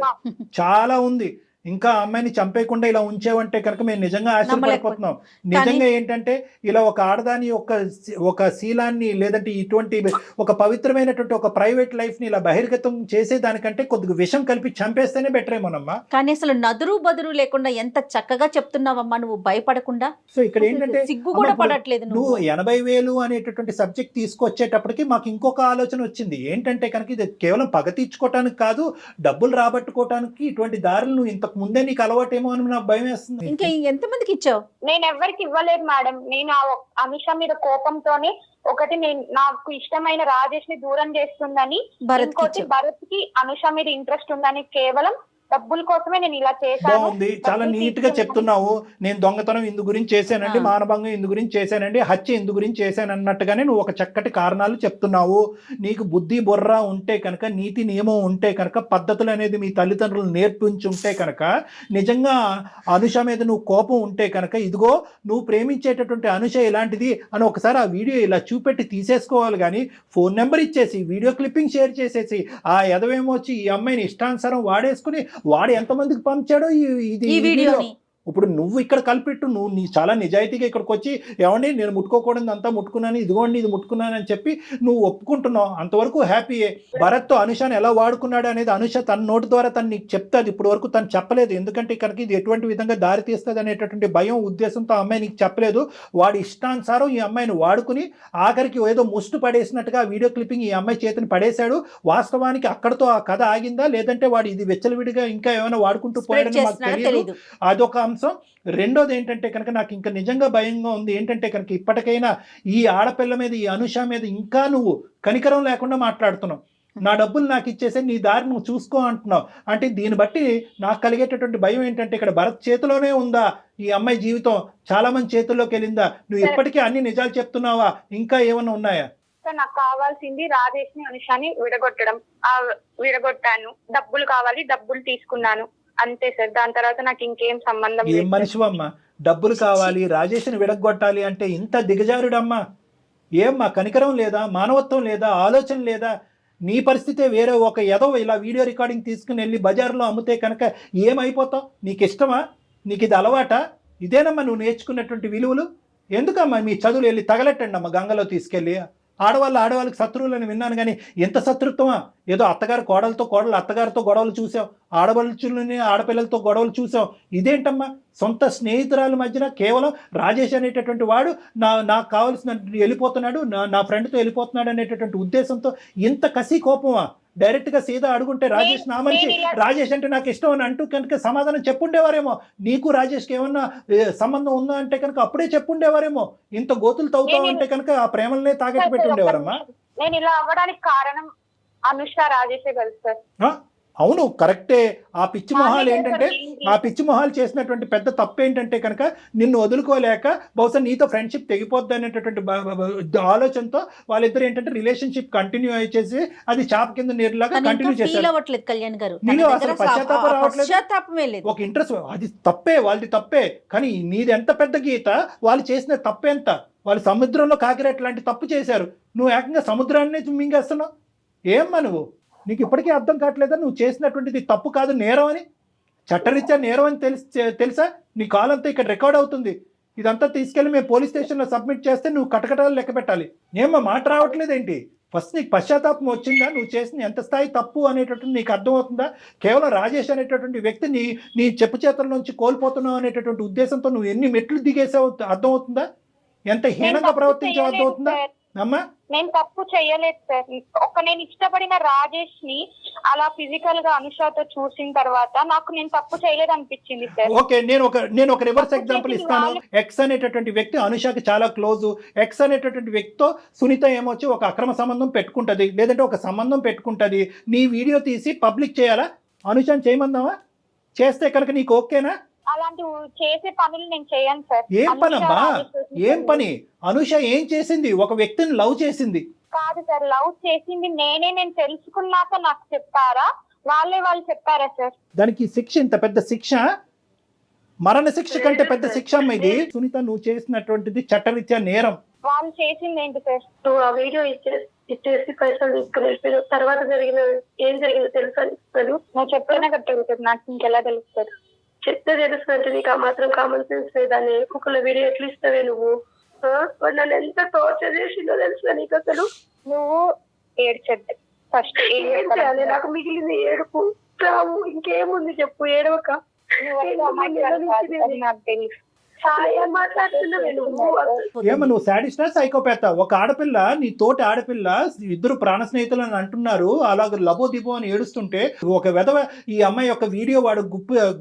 చాలా ఉంది. ఇంకా ఆ అమ్మాయిని చంపేయకుండా ఇలా ఉంచేవంటే కనుక మేము నిజంగా ఆశ్చర్యపడిపోతున్నాం. నిజంగా ఏంటంటే ఇలా ఒక ఆడదాని ఒక శీలాన్ని లేదంటే ఇటువంటి ఒక పవిత్రమైనటువంటి ఒక ప్రైవేట్ లైఫ్ ని ఇలా బహిర్గతం చేసేదానికంటే కొద్దిగా విషం కలిపి చంపేస్తేనే బెటర్ ఏమోనమ్మా. కానీ అసలు నదురు బదురు లేకుండా ఎంత చక్కగా చెప్తున్నావమ్మా నువ్వు, భయపడకుండా. సో ఇక్కడ ఏంటంటే సిగ్గు కూడా పడట్లేదు నువ్వు 80,000 అనేటటువంటి సబ్జెక్ట్ తీసుకొచ్చేటప్పటికి మాకు ఇంకొక ఆలోచన వచ్చింది. ఏంటంటే కనుక ఇది కేవలం పగ తీర్చుకోవటానికి కాదు, డబ్బులు రాబట్టుకోవటానికి ఇటువంటి దారులు నువ్వు ఇంతకు ముందే నీకు అలవాటేమో అని నాకు భయం వేస్తుంది. ఇంకా ఎంతమందికి ఇచ్చావు? నేను ఎవరికి ఇవ్వలేదు మేడం. నేను ఆ అనుష మీద కోపంతోనే ఒకటి నాకు ఇష్టమైన రాజేష్ ని దూరం చేస్తుందని, ఇంకోటి భరత్ కి అనుష మీద ఇంట్రెస్ట్ ఉందని, కేవలం డబ్బుల కోసమే నేను ఇలా చేశాను. బాగుంది, చాలా నీట్ గా చెప్తున్నావు. నేను దొంగతనం ఇందు గురించి చేశానండి, మానభంగం ఇందు గురించి చేశానండి, హత్య ఇందు గురించి చేశాను అన్నట్టుగానే నువ్వు ఒక చక్కటి కారణాలు చెప్తున్నావు. నీకు బుద్ధి బుర్ర ఉంటే కనుక, నీతి నియమం ఉంటే కనుక, పద్ధతులు అనేది మీ తల్లిదండ్రులు నేర్పించి ఉంటే కనుక, నిజంగా అనుష మీద నువ్వు కోపం ఉంటే కనుక, ఇదిగో నువ్వు ప్రేమించేటటువంటి అనుష ఇలాంటిది అని ఒకసారి ఆ వీడియో ఇలా చూపెట్టి తీసేసుకోవాలి. కానీ ఫోన్ నెంబర్ ఇచ్చేసి వీడియో క్లిప్పింగ్ షేర్ చేసేసి ఆ ఎదవేమో వచ్చి ఈ అమ్మాయిని ఇష్టానుసారం వాడేసుకుని వాడు ఎంతమందికి పంపించాడో ఈ వీడియోని. ఇప్పుడు నువ్వు ఇక్కడ కలిపెట్టు, నువ్వు చాలా నిజాయితీగా ఇక్కడికి వచ్చి ఏమండి నేను ముట్టుకోకూడదు అంతా ముట్టుకున్నాను, ఇదిగోండి ఇది ముట్టుకున్నాను అని చెప్పి నువ్వు ఒప్పుకుంటున్నావు, అంతవరకు హ్యాపీయే. భరత్తో అనుషాని ఎలా వాడుకున్నాడు అనేది అనుష తన నోటి ద్వారా తను నీకు చెప్తాది. ఇప్పుడు వరకు తను చెప్పలేదు, ఎందుకంటే కనుక ఇది ఎటువంటి విధంగా దారి తీస్తుంది అనేటటువంటి భయం ఉద్దేశంతో అమ్మాయి నీకు చెప్పలేదు. వాడి ఇష్టానుసారం ఈ అమ్మాయిని వాడుకుని ఆఖరికి ఏదో ముష్టి పడేసినట్టుగా వీడియో క్లిప్పింగ్ ఈ అమ్మాయి చేతిని పడేశాడు. వాస్తవానికి అక్కడతో ఆ కథ ఆగిందా, లేదంటే వాడు ఇది వెచ్చలవిడిగా ఇంకా ఏమైనా వాడుకుంటూ పోయాడని మాకు తెలియదు. అదొక అంశం. రెండోది ఏంటంటే కనుక నాకు ఇంకా నిజంగా భయంగా ఉంది. ఏంటంటే కనుక ఇప్పటికైనా ఈ ఆడపిల్ల మీద, ఈ అనుష మీద ఇంకా నువ్వు కనికరం లేకుండా మాట్లాడుతున్నావు. నా డబ్బులు నాకు ఇచ్చేసే, నీ దారి నువ్వు చూసుకో అంటున్నావు. అంటే దీన్ని బట్టి నాకు కలిగేటటువంటి భయం ఏంటంటే ఇక్కడ భరత్ చేతిలోనే ఉందా ఈ అమ్మాయి జీవితం, చాలా మంది చేతుల్లోకి వెళ్ళిందా? నువ్వు ఇప్పటికీ అన్ని నిజాలు చెప్తున్నావా, ఇంకా ఏమన్నా ఉన్నాయా? నాకు కావాల్సింది రాజేష్ ని అనుషాని విడగొట్టాను, డబ్బులు కావాలి, డబ్బులు తీసుకున్నాను, అంతే సార్. దాని తర్వాత నాకు ఇంకేం సంబంధం. ఏం మనిషివమ్మా, డబ్బులు కావాలి, రాజేష్ని విడగొట్టాలి అంటే ఇంత దిగజారుడమ్మా? ఏమ్మా కనికరం లేదా, మానవత్వం లేదా, ఆలోచన లేదా? నీ పరిస్థితే వేరే. ఒక ఏదో ఇలా వీడియో రికార్డింగ్ తీసుకుని వెళ్ళి బజార్లో అమ్మితే కనుక ఏమైపోతావు? నీకు ఇష్టమా? నీకు ఇది అలవాటా? ఇదేనమ్మా నువ్వు నేర్చుకున్నటువంటి విలువలు? ఎందుకమ్మా మీ చదువులు వెళ్ళి తగలెట్టండి అమ్మ గంగలో తీసుకెళ్ళి. ఆడవాళ్ళకి శత్రువులని విన్నాను, కానీ ఎంత శత్రుత్వమా? ఏదో అత్తగారు కోడలు అత్తగారితో గొడవలు చూసాం, ఆడపడుచులని ఆడపిల్లలతో గొడవలు చూసాం. ఇదేంటమ్మా సొంత స్నేహితురాల మధ్యన కేవలం రాజేష్ అనేటటువంటి వాడు నాకు కావాల్సిన వెళ్ళిపోతున్నాడు, నా ఫ్రెండ్తో వెళ్ళిపోతున్నాడు అనేటటువంటి ఉద్దేశంతో ఇంత కసి కోపమా? డైరెక్ట్గా సీదా అడుగుంటే రాజేష్ నా మనిషి, రాజేష్ అంటే నాకు ఇష్టం అని అంటూ కనుక సమాధానం చెప్పుండేవారేమో. నీకు రాజేష్కి ఏమన్నా సంబంధం ఉందా అంటే కనుక అప్పుడే చెప్పుండేవారేమో. ఇంత గోతులు తవ్వుతావు అంటే కనుక ఆ ప్రేమలనే తాగట్టు పెట్టి ఉండేవారమ్మా. నేను ఇలా అవ్వడానికి కారణం అనుష రాజేషే కదా సార్. అవును కరెక్టే. ఆ పిచ్చి మొహాలు చేసినటువంటి పెద్ద తప్పు ఏంటంటే కనుక నిన్ను వదులుకోలేక బహుశా నీతో ఫ్రెండ్షిప్ తెగిపోద్ది అనేటటువంటి ఆలోచనతో వాళ్ళిద్దరు ఏంటంటే రిలేషన్షిప్ కంటిన్యూ అయ్యేసి అది చాప కింద నీరులాగా కంటిన్యూ చేశారు. కళ్యాణ్ గారు నీలో అసలు పశ్చాత్తాపం రావట్లేదు. ఒక ఇంట్రెస్ట్, అది తప్పే, వాళ్ళది తప్పే. కానీ నీది ఎంత పెద్ద గీత, వాళ్ళు చేసిన తప్పు ఎంత? వాళ్ళు సముద్రంలో కాకిరెట్ లాంటి తప్పు చేశారు, నువ్వు ఏకంగా సముద్రాన్ని మింగేస్తున్నావు. ఏమ్మా నువ్వు, నీకు ఇప్పటికీ అర్థం కావట్లేదా నువ్వు చేసినటువంటిది తప్పు కాదు, నేరం అని? చట్టరీత్యా నేరం అని తెలుసా? నీ కాలంతా ఇక్కడ రికార్డ్ అవుతుంది. ఇదంతా తీసుకెళ్ళి మేము పోలీస్ స్టేషన్లో సబ్మిట్ చేస్తే నువ్వు కటకటాలు లెక్క పెట్టాలి. ఏమ్మా మాట రావట్లేదేంటి? ఫస్ట్ నీకు పశ్చాత్తాపం వచ్చిందా? నువ్వు చేసిన ఎంత స్థాయి తప్పు అనేటటువంటి నీకు అర్థమవుతుందా? కేవలం రాజేష్ అనేటటువంటి వ్యక్తి నీ చెప్పు చేతుల నుంచి కోల్పోతున్నావు అనేటటువంటి ఉద్దేశంతో నువ్వు ఎన్ని మెట్లు దిగేసావు అర్థమవుతుందా? ఎంత హీనంగా ప్రవర్తించావు అర్థమవుతుందా అమ్మా? నేను తప్పు చెయ్యలేదు సార్. నేను ఇష్టపడిన రాజేష్ ని అలా ఫిజికల్ గా అనుషతో చూసిన తర్వాత నాకు నేను తప్పు చేయలేదు అనిపించింది సార్. ఓకే, నేను ఒక రివర్స్ ఎగ్జాంపుల్ ఇస్తాను. ఎక్స్ అనేటటువంటి వ్యక్తి అనుషకి చాలా క్లోజ్. ఎక్స్ అనేటటువంటి వ్యక్తితో సునీత ఏమొచ్చి ఒక అక్రమ సంబంధం పెట్టుకుంటది, లేదంటే ఒక సంబంధం పెట్టుకుంటది. నీ వీడియో తీసి పబ్లిక్ చేయాలా? అనుషని చేయమందావా? చేస్తే కనుక నీకు ఓకేనా? అలాంటి చేసే పనులు నేను చేయను సార్. ఏం పనమ్మా? ఏం పని? అనుష ఏం చేసింది? ఒక వ్యక్తిని లవ్ చేసింది కాదు సార్, లవ్ చేసింది నేను తెలుసుకున్నాక నాకు చెప్పారా, వాళ్ళు చెప్పారా సార్? దానికి శిక్ష ఇంత పెద్ద శిక్ష, మరణ శిక్ష కంటే పెద్ద శిక్ష అమ్మ ఇది. సునీత నువ్వు చేసినటువంటిది చట్టరీత్యా నేరం. వాళ్ళు చేసింది ఏంటి సార్? నువ్వు ఆ వీడియో ఇచ్చేసి పైసలు తీసుకుని తర్వాత ఏం జరిగిందో తెలుసా? నువ్వు చెప్పినా కట్టగలుగుతుంది, నాకు ఇంకెలా తెలుస్తుంది? చెప్తే తెలుస్తుంటే నీకు ఆ మాత్రం కామన్ సెన్స్ లేదని కుక్కల వీడియో ఎట్లా ఇస్తావే నువ్వు? వాడు నన్ను ఎంత టార్చర్ చేసిందో తెలుసా నీకు అసలు? నువ్వు ఏడ్చద్దు ఫస్ట్. ఏం చేయాలి? నాకు మిగిలింది ఏడుపు, చావు, ఇంకేముంది చెప్పు? ఏడవక నాకు తెలుసు. ఏం మాట్లాడుతున్నావే నువ్వు? ఏమో నువ్వు సాడిస్టా సైకోపాత? ఒక ఆడపిల్ల, నీ తోటి ఆడపిల్ల, ఇద్దరు ప్రాణ స్నేహితులు అని అంటున్నారు, అలాగ లబో దిబో అని ఏడుస్తుంటే ఒక వెధవ ఈ అమ్మాయి యొక్క వీడియో వాడు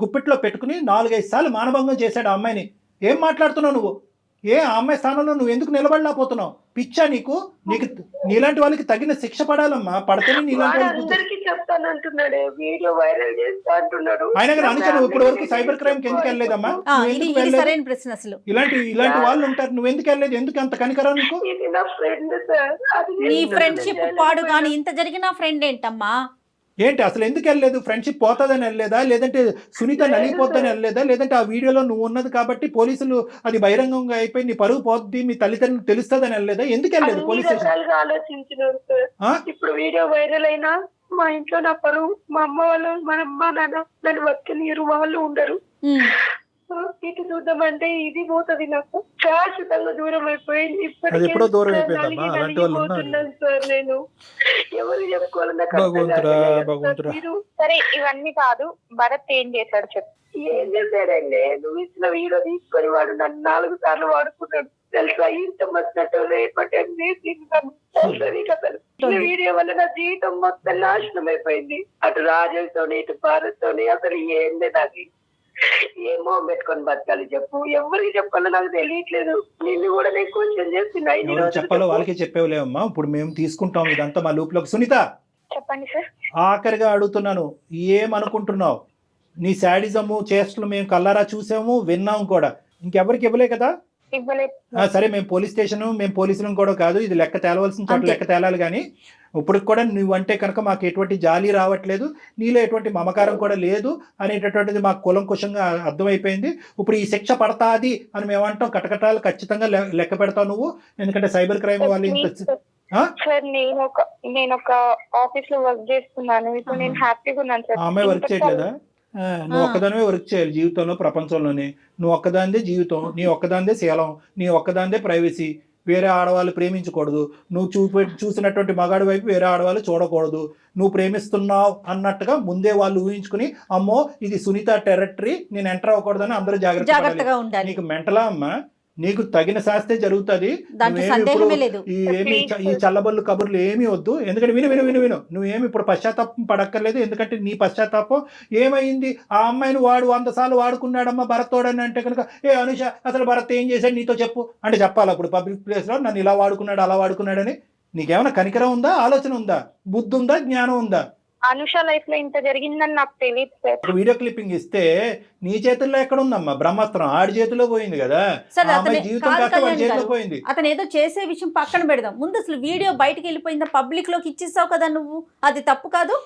గుప్పిట్లో పెట్టుకుని 4-5 సార్లు మానభంగం చేశాడు ఆ అమ్మాయిని. ఏం మాట్లాడుతున్నావు నువ్వు? ఆ అమ్మాయి స్థానంలో నువ్వు ఎందుకు నిలబడలేకపోతున్నావు? పిచ్చా నీకు? నీలాంటి వాళ్ళకి తగిన శిక్ష పడాలమ్మా. పడితేనే నీలాంటి వాళ్ళకి. అందరికీ చెప్తాను అంటున్నాడే, వీడియో వైరల్ చేస్తా అంటున్నాడు. ఆయన కానీ అనుచ నువ్వు ఇప్పటి వరకు సైబర్ క్రైమ్ కి ఎందుకు వెళ్ళలేదమ్మా? ఇది సరైన ప్రశ్న. అసలు ఇలాంటి వాళ్ళు ఉంటారు, నువ్వు ఎందుకు వెళ్ళలేదు? ఎందుకు అంత కనికరం నీకు? ఇది నా ఫ్రెండ్ సార్. నీ ఫ్రెండ్షిప్ పాడు కానీ ఇంత జరిగిన ఫ్రెండ్ ఏంటమ్మా? ఏంటి అసలు ఎందుకు వెళ్ళలేదు? ఫ్రెండ్షిప్ పోతుందని వెళ్ళలేదా? లేదంటే సునీత నలిగిపోద్దని వెళ్ళలేదా? లేదంటే ఆ వీడియోలో నువ్వు ఉన్నది కాబట్టి పోలీసులు అది బహిరంగంగా అయిపోయి నీ పరువు పోద్ది, మీ తల్లిదండ్రులు తెలుస్తుందని వెళ్ళలేదా? ఎందుకు వెళ్ళలేదు పోలీస్ స్టేషన్? ఆలోచించినారు సార్. ఇప్పుడు వీడియో వైరల్ అయినా మా ఇంట్లో నా పరువు, మా అమ్మ వాళ్ళు, మా అమ్మ నాన్న నన్ను బతకనియరు, వాళ్ళు ఉండరు. ఇటు చూద్దామంటే ఇది పోతుంది, నాకు శాశ్వతంగా దూరం అయిపోయింది. అది ఎప్పుడో దూరం అయిపోయిందమ్మా. అలాంటి వాళ్ళు ఉన్నారు సార్. నేను ఎవరు చెప్పుకోవాలి? భగవంతురా. సరే ఇవన్నీ కాదు, భరత్ ఏం చేశాడు చెప్పు. ఏం చేశాడండి? నువ్వు ఇచ్చిన వీడియో తీసుకొని వాడు నన్ను 4 సార్లు వాడుకున్నాడు తెలుసా? ఇంత వచ్చినట్టు వీడియో వల్ల నా జీవితం మొత్తం నాశనం అయిపోయింది. అటు రాజుతోని ఇటు భారత్తోని అసలు ఏంది నాకు? ఏమో పెట్టుకొని బతకాలి చెప్పు? ఎవరికి చెప్పాలో నాకు తెలియట్లేదు. నిన్ను కూడా నేను కొంచెం చేస్తున్నా. చెప్పాలో వాళ్ళకి చెప్పేవలేమమ్మా. ఇప్పుడు మేము తీసుకుంటాం ఇదంతా మా లూప్ లోకి. సునీత చెప్పండి సార్. ఆఖరిగా అడుగుతున్నాను, ఏమనుకుంటున్నావు? నీ శాడిజము చేష్టలు మేము కల్లారా చూసాము, విన్నాము కూడా. ఇంకెవరికి ఇవ్వలే కదా? ఇవ్వలేదు. సరే, మేము పోలీస్ స్టేషన్, మేము పోలీసులను కూడా కాదు, ఇది లెక్క తేలవలసిన చోట లెక్క తేలాలి. కానీ ఇప్పుడు కూడా నువ్వంటే కనుక మాకు ఎటువంటి జాలి రావట్లేదు, నీలో ఎటువంటి మమకారం కూడా లేదు అనేటటువంటిది మాకు కులంకుశంగా అర్థమైపోయింది. ఇప్పుడు ఈ శిక్ష పడతాది అని మేమంటాం, కటకటాలు ఖచ్చితంగా లెక్క పెడతావు నువ్వు. ఎందుకంటే సైబర్ క్రైమ్ వాళ్ళు ఇంత సార్ నేను ఒక ఆఫీస్ లో వర్క్ చేస్తున్నాను. ఇప్పుడు నేను హ్యాపీగా ఉన్నాను సార్. అమ్మాయి వర్క్ చేయట్లేదా? నువ్వు ఒక్కదానివే వర్క్ చేయాలి జీవితంలో, ప్రపంచంలోనే. నువ్వు ఒక్కదానిదే జీవితం, నీ ఒక్కదానిదే శీలం, నీ ఒక్కదానిదే ప్రైవసీ. వేరే ఆడవాళ్ళు ప్రేమించకూడదు. నువ్వు చూసినటువంటి మగాడి వైపు వేరే ఆడవాళ్ళు చూడకూడదు. నువ్వు ప్రేమిస్తున్నావు అన్నట్టుగా ముందే వాళ్ళు ఊహించుకుని, అమ్మో ఇది సునీత టెరిటరీ, నేను ఎంటర్ అవ్వకూడదని అందరూ జాగ్రత్తగా ఉండాలి. నీకు మెంటలా అమ్మా? నీకు తగిన శాస్తే జరుగుతుంది. ఈ చల్లబల్లు కబుర్లు ఏమీ వద్దు. ఎందుకంటే విను నువ్వేమి ఇప్పుడు పశ్చాత్తాపం పడక్కర్లేదు. ఎందుకంటే నీ పశ్చాత్తాపం ఏమైంది? ఆ అమ్మాయిని వాడు 100 సార్లు వాడుకున్నాడమ్మా భరత్తోడని అంటే కనుక, అనుష అసలు భరత్ ఏం చేశాడు నీతో చెప్పు అంటే చెప్పాలి. అప్పుడు పబ్లిక్ ప్లేస్లో నన్ను ఇలా వాడుకున్నాడు అలా వాడుకున్నాడని. నీకేమైనా కనికరం ఉందా? ఆలోచన ఉందా? బుద్ధి ఉందా? జ్ఞానం ఉందా? అనుష లైఫ్ లో ఇంత జరిగిందని నాకు తెలియదు సార్. వీడియో క్లిప్పింగ్ ఇస్తే నీ చేతుల్లో ఎక్కడ ఉందమ్మా బ్రహ్మాస్త్రం? ఆడి చేతిలో పోయింది కదా. జీవితం చేతిలో పోయింది. అతను ఏదో చేసే విషయం పక్కన పెడదాం. ముందు అసలు వీడియో బయటకు వెళ్ళిపోయిందా, పబ్లిక్ లోకి ఇచ్చేసావు కదా నువ్వు, అది తప్పు కాదు.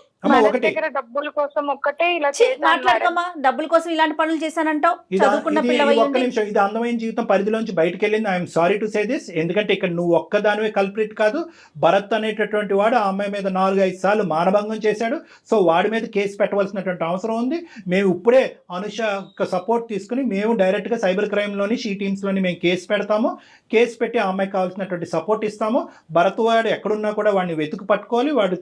డబ్బుల కోసం ఒక్కటే ఇలా మాట్లాడకమ్మా. డబ్బుల కోసం ఇలాంటి పనులు చేశానంటావు. చదువుకున్న పిల్లవై ఒక్క నిమిషం, ఇది అందమైన జీవితం పరిధిలోంచి బయటకు వెళ్ళింది. I'm sorry to say this. ఎందుకంటే ఇక్కడ నువ్వు ఒక్కదానివే కల్ప్రిట్ కాదు. భరత్ అనేటటువంటి వాడు ఆ అమ్మాయి మీద 4-5 సార్లు మానభంగం చేశాడు. సో వాడి మీద కేసు పెట్టవలసినటువంటి అవసరం ఉంది. మేము ఇప్పుడే అనుష సపోర్ట్ తీసుకుని మేము డైరెక్ట్గా సైబర్ క్రైమ్లోని షీ టీమ్స్లోని మేము కేసు పెడతాము. కేసు పెట్టి ఆ అమ్మాయికి కావాల్సినటువంటి సపోర్ట్ ఇస్తాము. భరత్ వాడు ఎక్కడున్నా కూడా వాడిని వెతుకు పట్టుకోవాలి. వాడు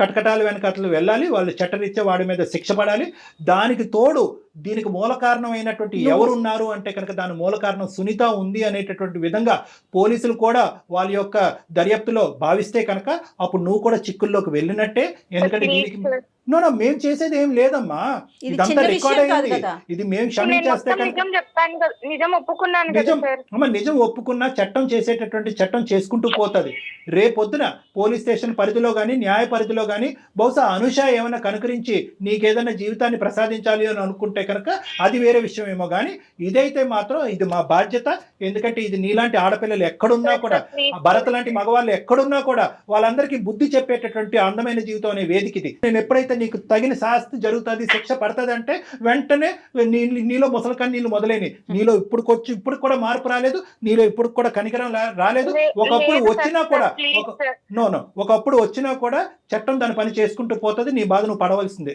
కటకటాలు వెనకట్లు వెళ్ళాలి. వాళ్ళు చట్టరీత్యా వాడి మీద శిక్ష పడాలి. దానికి తోడు దీనికి మూల కారణమైనటువంటి ఎవరున్నారు అంటే కనుక దాని మూల కారణం సునీత ఉంది అనేటటువంటి విధంగా పోలీసులు కూడా వాళ్ళ యొక్క దర్యాప్తులో భావిస్తే కనుక అప్పుడు నువ్వు కూడా చిక్కుల్లోకి వెళ్ళినట్టే. ఎందుకంటే దీనికి మేము చేసేది ఏం లేదమ్మా, ఇదంతా రికార్డ్ అయింది. ఇది మేము క్షమించేస్తే నిజం ఒప్పుకున్నా చట్టం చేసేటటువంటి చట్టం చేసుకుంటూ పోతుంది. రేపొద్దున పోలీస్ స్టేషన్ పరిధిలో కానీ న్యాయ పరిధిలో కానీ బహుశా అనుష ఏమైనా కనుకరించి నీకేదైనా జీవితాన్ని ప్రసాదించాలి అని అనుకుంటే కనుక అది వేరే విషయం ఏమో. కానీ ఇదైతే మాత్రం ఇది మా బాధ్యత. ఎందుకంటే ఇది నీలాంటి ఆడపిల్లలు ఎక్కడున్నా కూడా, భరత్ లాంటి మగవాళ్ళు ఎక్కడున్నా కూడా వాళ్ళందరికీ బుద్ధి చెప్పేటటువంటి అందమైన జీవితం అనే వేదిక ఇది. నేను ఎప్పుడైతే నీకు తగిన శాస్తి జరుగుతుంది, శిక్ష పడుతుంది అంటే వెంటనే నీలో ముసలికని నీళ్ళు మొదలైనవి. నీలో ఇప్పుడు కూడా మార్పు రాలేదు. నీలో ఇప్పుడు కూడా కనికరం రాలేదు. ఒకప్పుడు వచ్చినా కూడా చట్టం దాని పని చేసుకుంటూ పోతుంది. నీ బాధ నువ్వు పడవలసిందే.